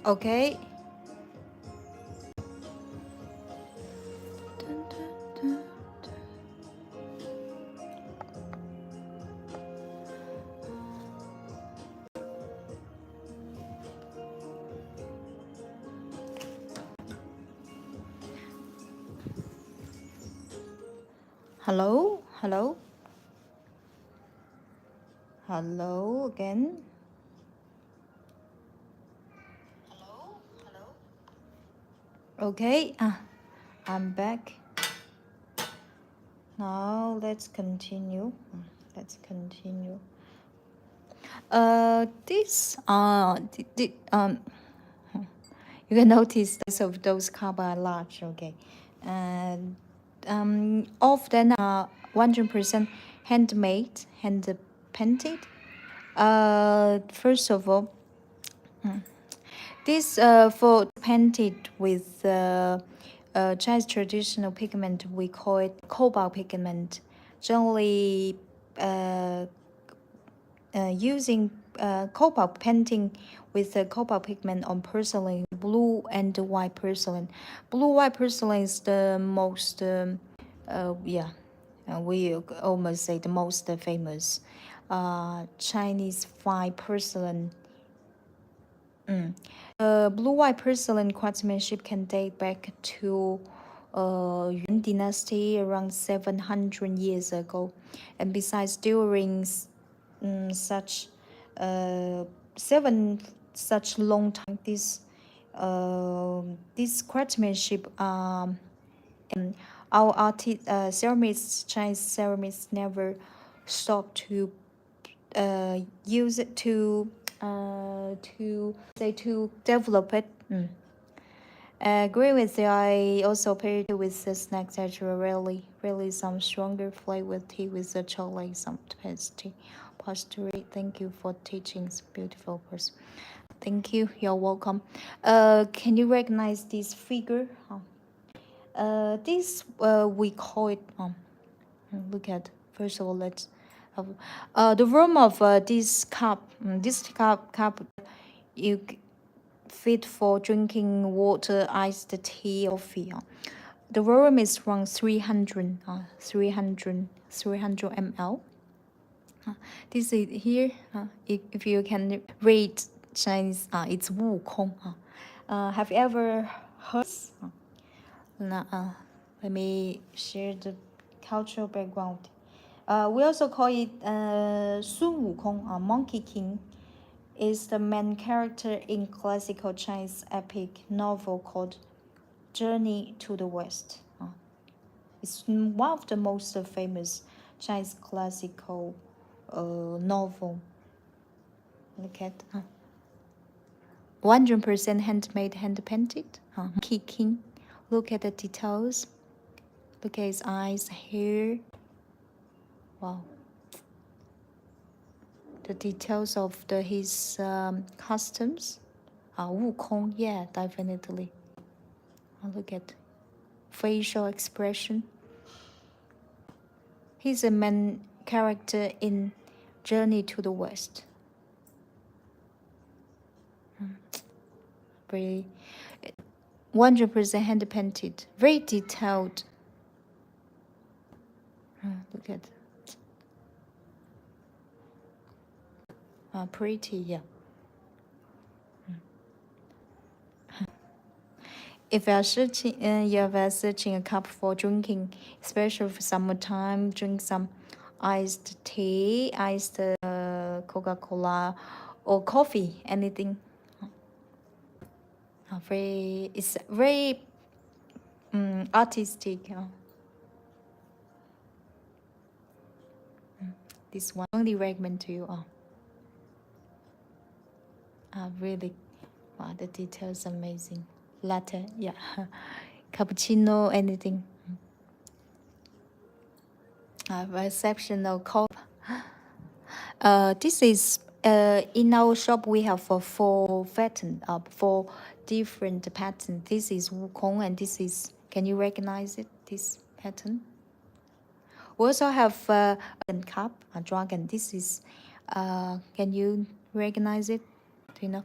B: Okay. Hello, hello, hello again. Okay, I'm back. Now let's continue. Let's continue. You can notice this of those cups are large. Okay, and often 100% handmade, hand painted. First of all, this for painted with Chinese traditional pigment, we call it cobalt pigment. Generally, using cobalt painting with the cobalt pigment on porcelain, blue and white porcelain. Blue white porcelain is the most, we almost say the most famous Chinese fine porcelain. Blue white porcelain craftsmanship can date back to Yuan dynasty around 700 years ago, and besides during such such long time, this craftsmanship our ceramists, Chinese ceramists never stop to use it to develop it. Agree with you. I also paired it with the snacks that really some stronger flavor with tea with the chocolate, some tasty pastry. Thank you for teaching. It's beautiful person. Thank you. You're welcome. Can you recognize this figure? This we call it. Look at first of all. Let's have the room of this cup. This cup you fit for drinking water, iced tea, or coffee. The volume is around 300 ml. This is here. If you can read Chinese, it's Wu Kong. Have you ever heard? Let me share the cultural background. We also call it Sun Wukong, Monkey King. Is the main character in classical Chinese epic novel called Journey to the West. It's one of the most famous Chinese classical novel. Look at 100% handmade, hand painted. Monkey King. Look at the details. Look at his eyes, hair. Wow. The details of his customs. Wukong, yeah, definitely. Look at facial expression. He's a main character in Journey to the West. Very 100% hand painted, very detailed. Look at. Pretty, yeah. If you are searching a cup for drinking, especially for summertime, drink some iced tea, iced Coca-Cola, or coffee, anything. It's very artistic. This one only recommend to you. Really, wow, the details amazing. Latte, yeah, cappuccino, anything. Exceptional cup. This is in our shop we have four different patterns. This is Wukong, and this is. Can you recognize it? This pattern. We also have a cup, a dragon. This is. Can you recognize it? Do you know?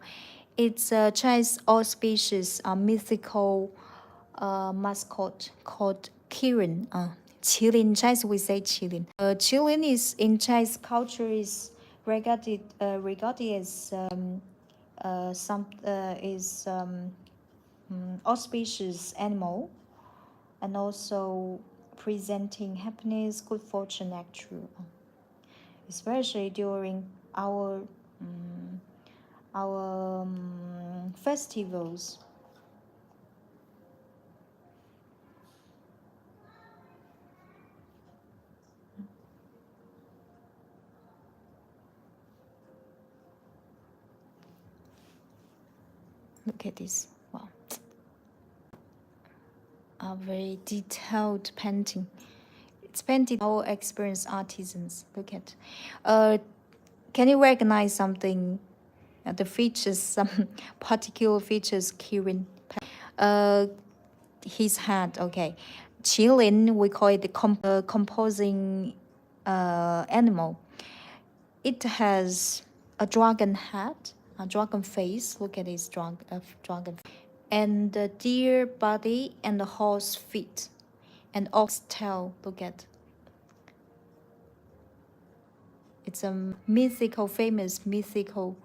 B: It's a Chinese auspicious mythical mascot called Kirin. Qilin, Chinese we say Qilin. Qilin is in Chinese culture is regarded as auspicious animal, and also presenting happiness, good fortune, actually, especially during our festivals. Look at this. Wow. A very detailed painting. It's painted by our experienced artisans. Look at. Can you recognize something? The features, some particular features, Kirin. His head, okay. Qilin, we call it the composing animal. It has a dragon head, a dragon face. Look at his dragon, and the deer body and the horse feet, and ox tail. Look at. It's a mythical, famous mythical.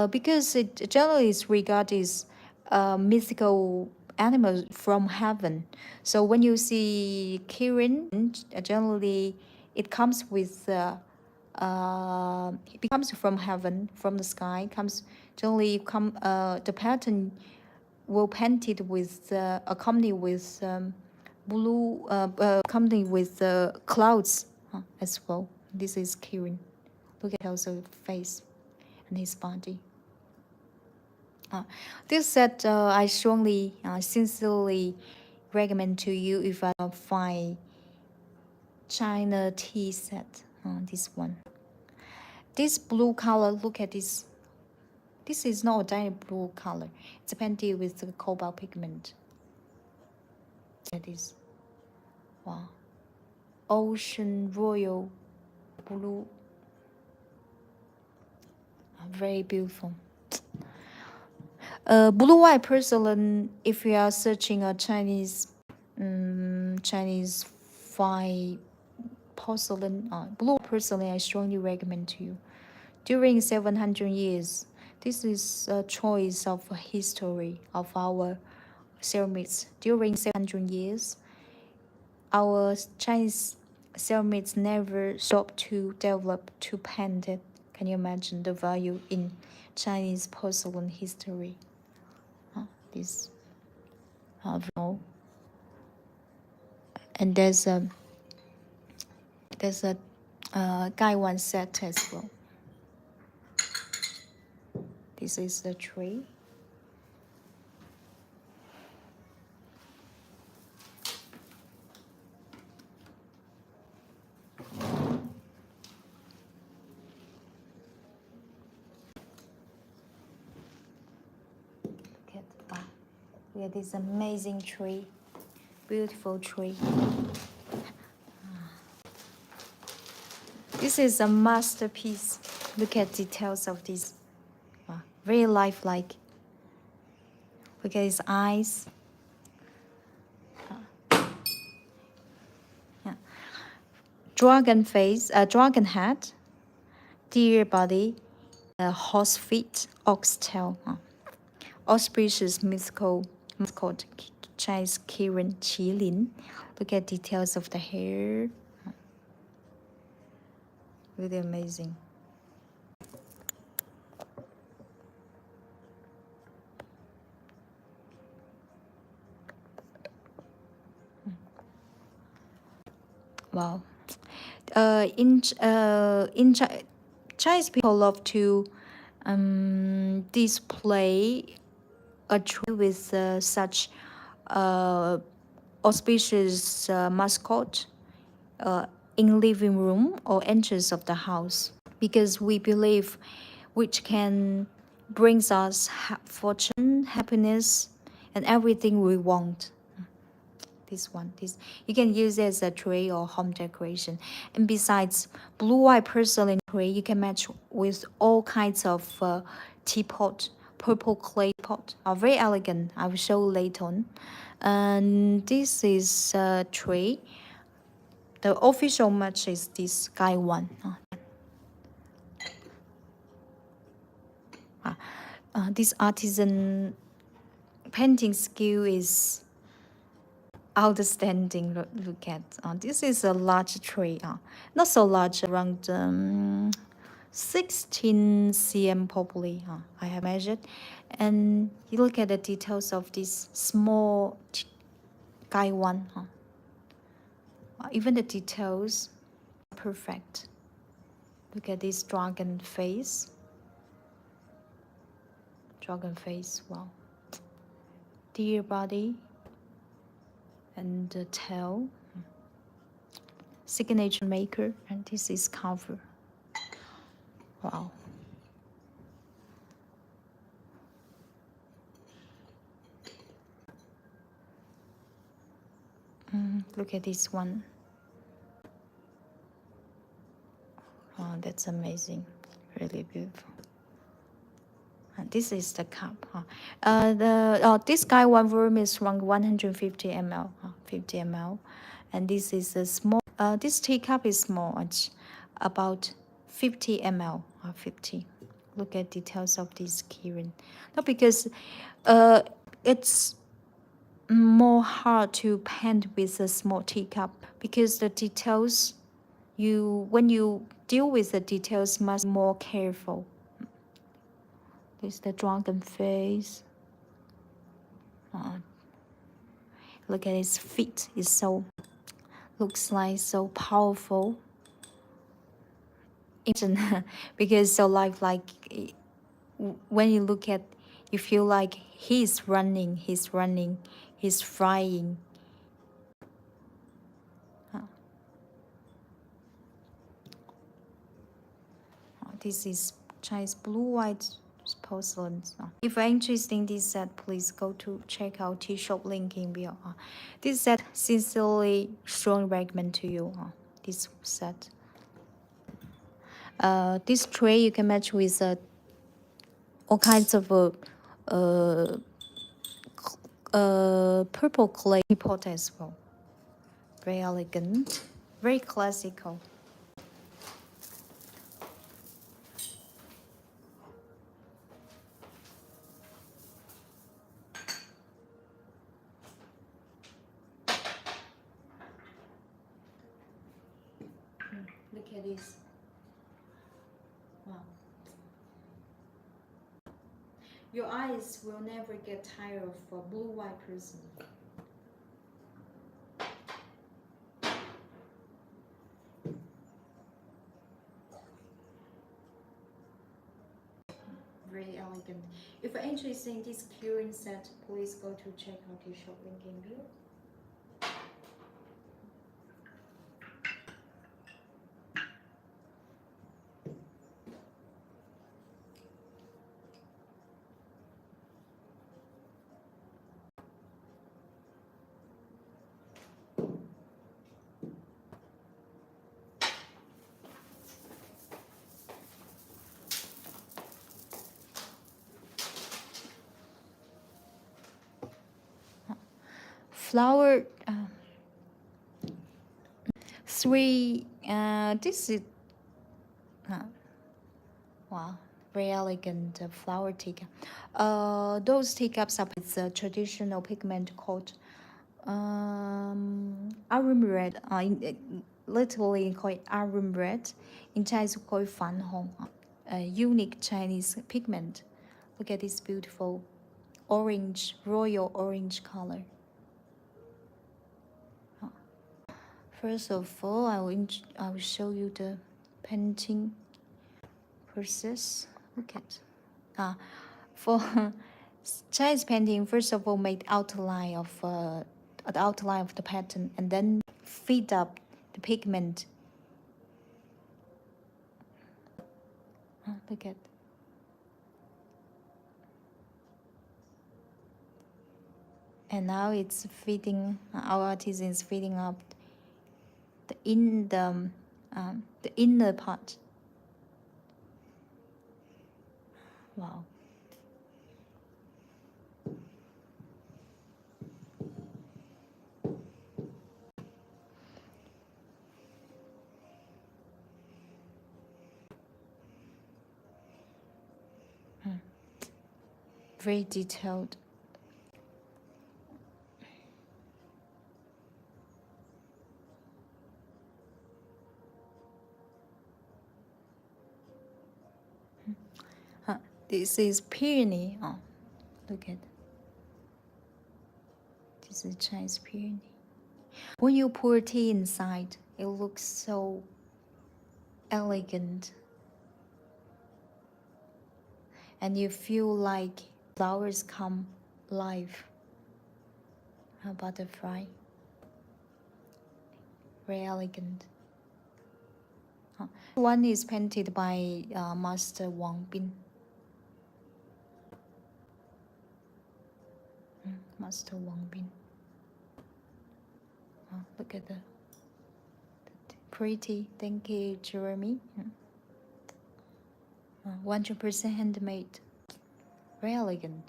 B: Because it generally is regarded as mythical animals from heaven. So when you see Kirin, generally it comes with it comes from heaven, from the sky. Comes generally the pattern will painted with accompanied with blue accompanied with clouds as well. This is Kirin. Look at also face and his body. This set I strongly, sincerely recommend to you if I find China tea set. This one. This blue color, look at this. This is not a giant blue color. It's painted with the cobalt pigment. Look at this. Wow. Ocean royal blue. Very beautiful. Blue white porcelain. If you are searching a Chinese fine porcelain, blue porcelain, I strongly recommend to you. During 700 years, this is a choice of history of our ceramics. During 700 years, our Chinese ceramics never stopped to develop, to paint it. Can you imagine the value in Chinese porcelain history? This, and there's a Gaiwan set as well. This is the tree. We have this amazing tree, beautiful tree. This is a masterpiece. Look at details of this. Very lifelike. Look at his eyes. Dragon face, dragon head, deer body, horse feet, ox tail. Auspicious mythical mascot Chinese Kirin Qilin. Look at details of the hair. Really amazing. Wow. Chinese people love to display a tree with such auspicious mascot in living room or entrance of the house, because we believe which can brings us fortune, happiness, and everything we want. This one, this you can use as a tray or home decoration. And besides blue-white porcelain tray, you can match with all kinds of teapot, purple clay pot, are very elegant. I will show later on. And this is a tray. The official match is this guy one. This artisan painting skill is outstanding. Look at this is a large tray. Not so large, around 16 cm probably. I have measured, and you look at the details of this small guy one. Even the details, perfect. Look at this dragon face. Dragon face, wow. Deer body and the tail. Signature maker, and this is cover. Wow. Look at this one. Oh, that's amazing. Really beautiful. And this is the cup. This guy one volume is around 150 ml. 50 ml. And this is a small. This teacup is small. It's about 50 ml. 50. Look at details of this keyring. Not because it's more hard to paint with a small teacup, because the details, when you deal with the details, must be more careful. This is the dragon face. Look at his feet. It's so, looks like so powerful. Because so like when you look at, you feel like he's running, he's flying. This is Chinese blue-white porcelain. If you're interested in this set, please go to check out T-shop link in below. This set sincerely strong recommend to you. This set. This tray you can match with all kinds of purple clay pot as well. Very elegant, very classical. Look at this. Wow. Your eyes will never get tired of a blue-white person. Very elegant. If you're interested in this curing set, please go to check out the shop link in below. Flower, three, this is, wow, very elegant flower teacup. Those teacups are with the traditional pigment called arum red. Literally called arum red. In Chinese, we call it fan hong, a unique Chinese pigment. Look at this beautiful orange, royal orange color. First of all, I will show you the painting process. Look at for Chinese painting. First of all, make outline of the outline of the pattern, and then feed up the pigment. Look at. And now it's feeding, our artisan is feeding up the inner part. Wow. Very detailed. This is peony. Oh, look at. This is Chinese peony. When you pour tea inside, it looks so elegant. And you feel like flowers come live. A butterfly. Very elegant. One is painted by Master Wang Bin. Master Wang Bin. Look at the pretty. Thank you, Jeremy. 100% handmade. Very elegant.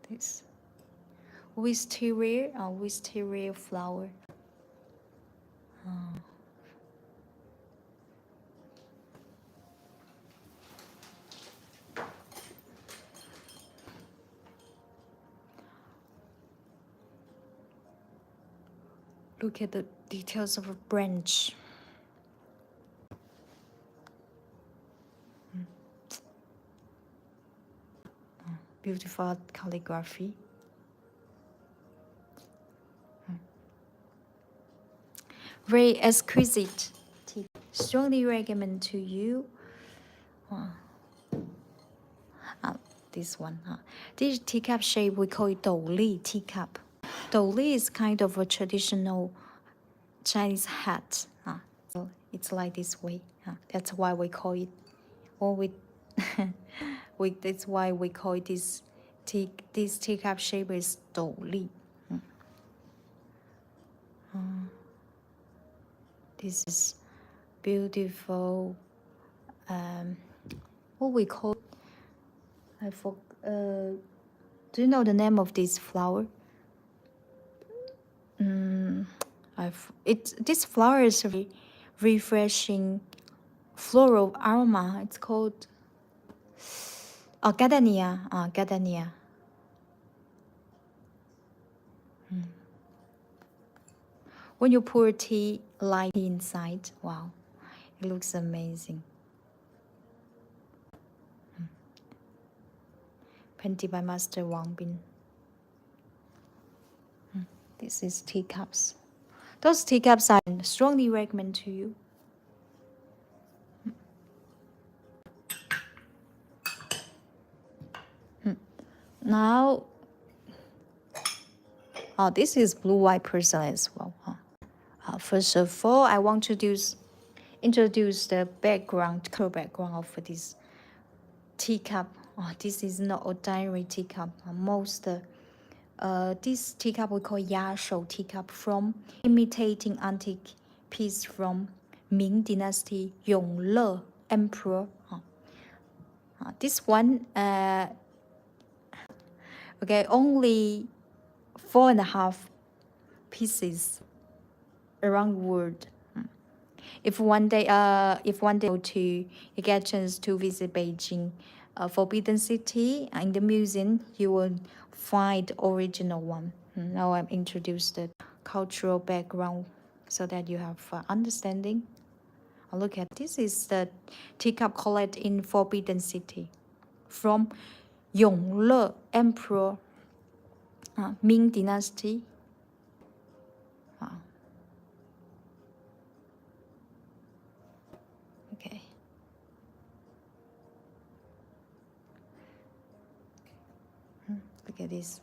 B: This with Teaware flower. Look at the details of a branch. Beautiful calligraphy. Very exquisite. Strongly recommend to you. This one. This teacup shape, we call it Douli teacup. Douli is kind of a traditional Chinese hat. So it's like this way. That's why we call it, that's why we call it this teacup shape is Douli. This is beautiful. What we call? Do you know the name of this flower? This flower is very refreshing floral aroma. It's called gardenia. Gardenia. When you pour tea light inside, wow, it looks amazing. Painted by Master Wang Bin. This is teacups. Those teacups I strongly recommend to you. Now, this is blue-white porcelain as well. First of all, I want to introduce the background of this teacup. This is not ordinary teacup. This teacup we call Yashou teacup, from imitating antique piece from Ming Dynasty Yongle Emperor. This one, only 4.5 pieces around the world. If one day you get a chance to visit Beijing, Forbidden City, in the museum, you will find the original one. Now I'm introduced the cultural background so that you have understanding. Look at this is the teacup collected in Forbidden City from Yongle Emperor, Ming Dynasty. Okay. Look at this.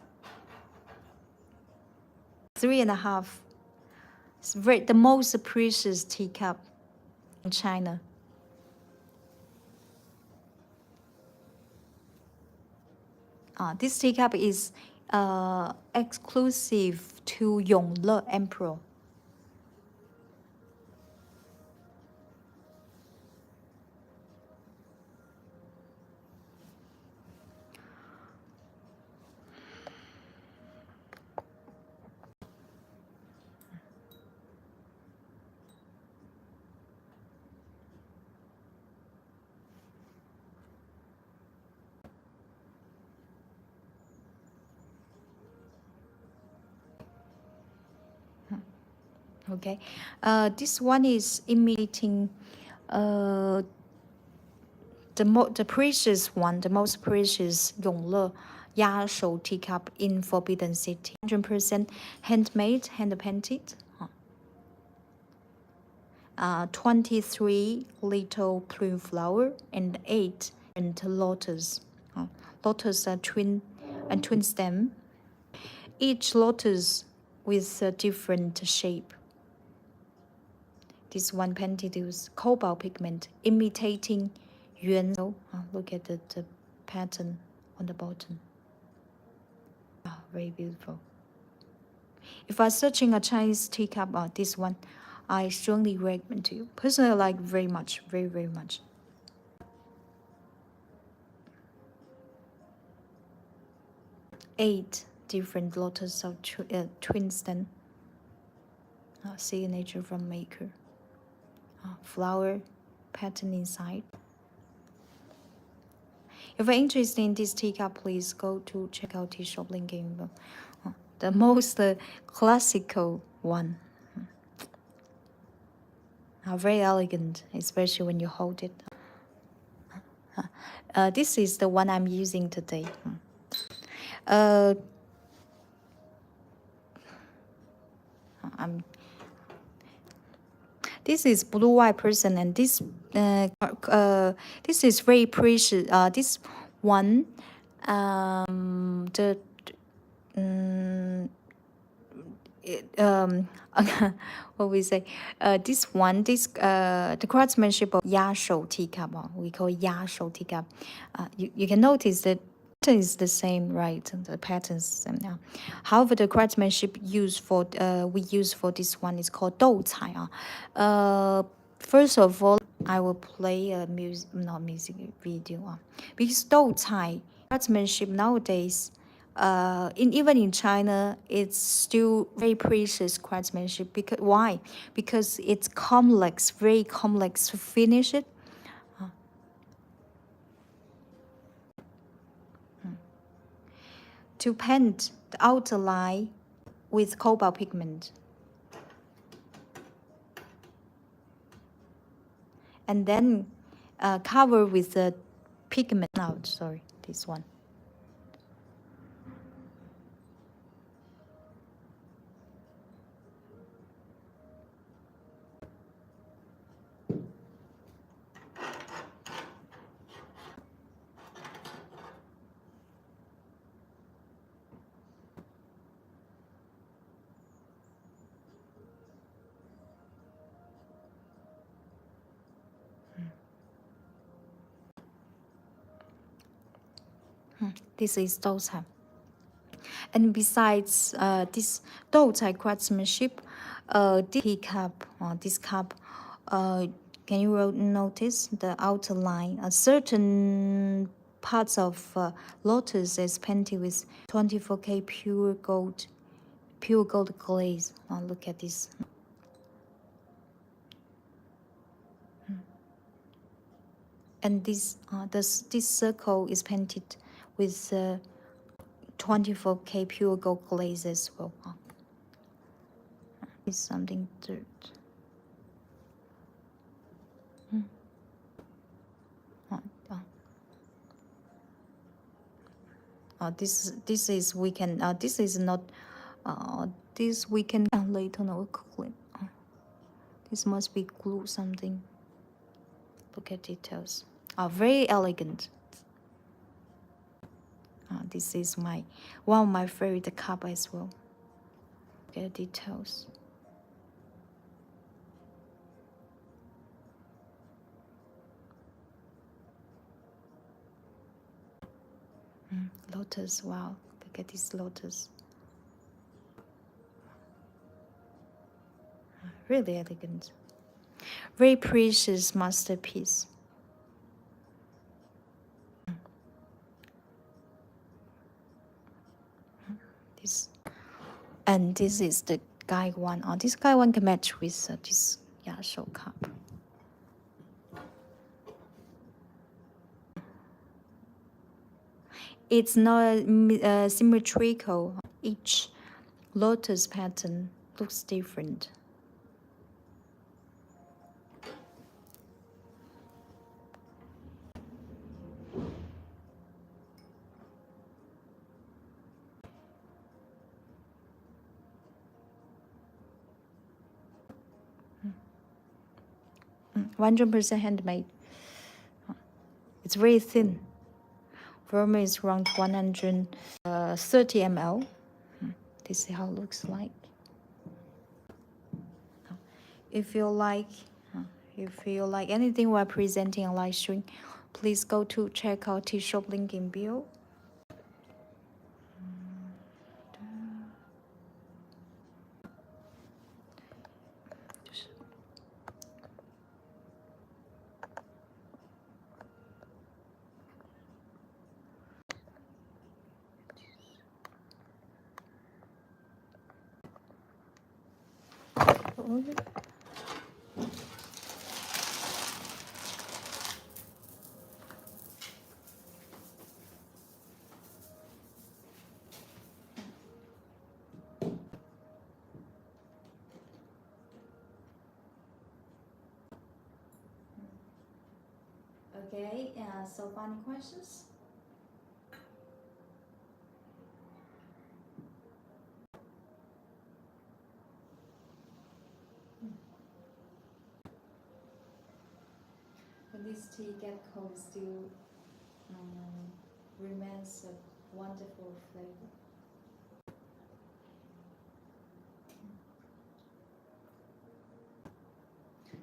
B: 3.5. It's the most precious teacup in China. This teacup is exclusive to Yongle Emperor. Okay, this one is imitating the precious one, the most precious Yongle Yashou teacup in Forbidden City. 100% handmade, hand painted. 23 little plume flower and 8 and lotus. Lotus are twin stem. Each lotus with a different shape. This one painted with cobalt pigment, imitating yuan. Look at the pattern on the bottom. Very beautiful. If I'm searching a Chinese teacup, this one, I strongly recommend to you. Personally, I like very much, very, very much. Eight different lotus of twin stem. Signature from maker. Flower pattern inside. If you're interested in this teacup, please go to check out his shop link in the most classical one. Very elegant, especially when you hold it. This is the one I'm using today. This is blue white person, and this is very precious. This one, what we say? This one, the craftsmanship of Yashou teacup. We call Yashou teacup. You can notice that is the same, right? The patterns. However, the craftsmanship we use for this one is called 斗彩. First of all, I will play a music video. Because 斗彩 craftsmanship nowadays, even in China, it's still very precious craftsmanship. Because why? Because it's complex, very complex to finish it. To paint the outer line with cobalt pigment. And then cover with the pigment. Sorry, this one. This is 斗彩. And besides this 斗彩 craftsmanship, this cup, can you notice the outer line? Certain parts of lotus is painted with 24K pure gold glaze. Look at this. And this circle is painted with 24K pure gold glaze as well. It's something dirt. This is we can. This is not. This we can later on clean. This must be glue something. Look at details. Very elegant. This is one of my favorite cup as well. Look at details. Lotus, wow, look at this lotus. Really elegant. Very precious masterpiece. This, and this is the guy one. Oh, this guy one can match with this show cup. It's not symmetrical. Each lotus pattern looks different. Mm. 100% handmade. It's very thin. Volume is around 130 ml. This is how it looks like. If you like anything we're presenting on live stream, please go to check out T-shop link in bio.
A: Okay, so final questions? When this tea get cold, still remains a wonderful flavor.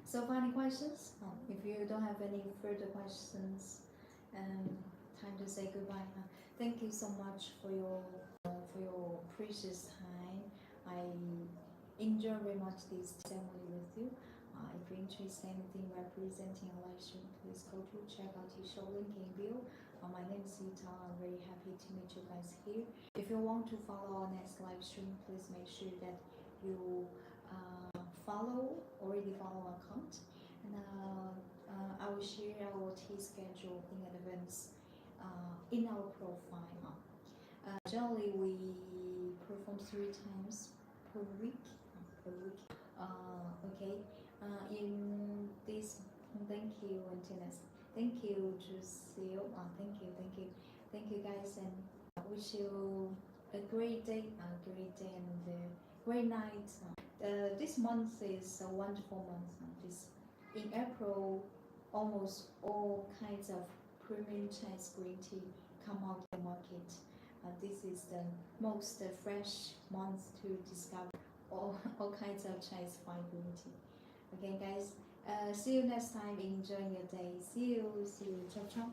A: So final questions? If you don't have any further questions, time to say goodbye. Thank you so much for your precious time. I enjoy very much this ceremony with you. If you're interested in anything we're presenting on live stream, please go to check out the show link in bio. My name is Sita. I'm very happy to meet you guys here. If you want to follow our next live stream, please make sure that you already follow our account, and I will share our tea schedule in advance in our profile. Generally, we perform 3 times per week. Okay. In this, thank you, Antinous. Thank you, Jusil. Thank you, guys, and I wish you a great day, and a great night. This month is a wonderful month. In April, almost all kinds of premium Chinese green tea come out in the market. This is the most fresh month to discover all kinds of Chinese fine green tea. Okay, guys. See you next time. Enjoy your day. See you. Ciao, ciao.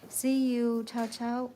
B: See you. Ciao, ciao.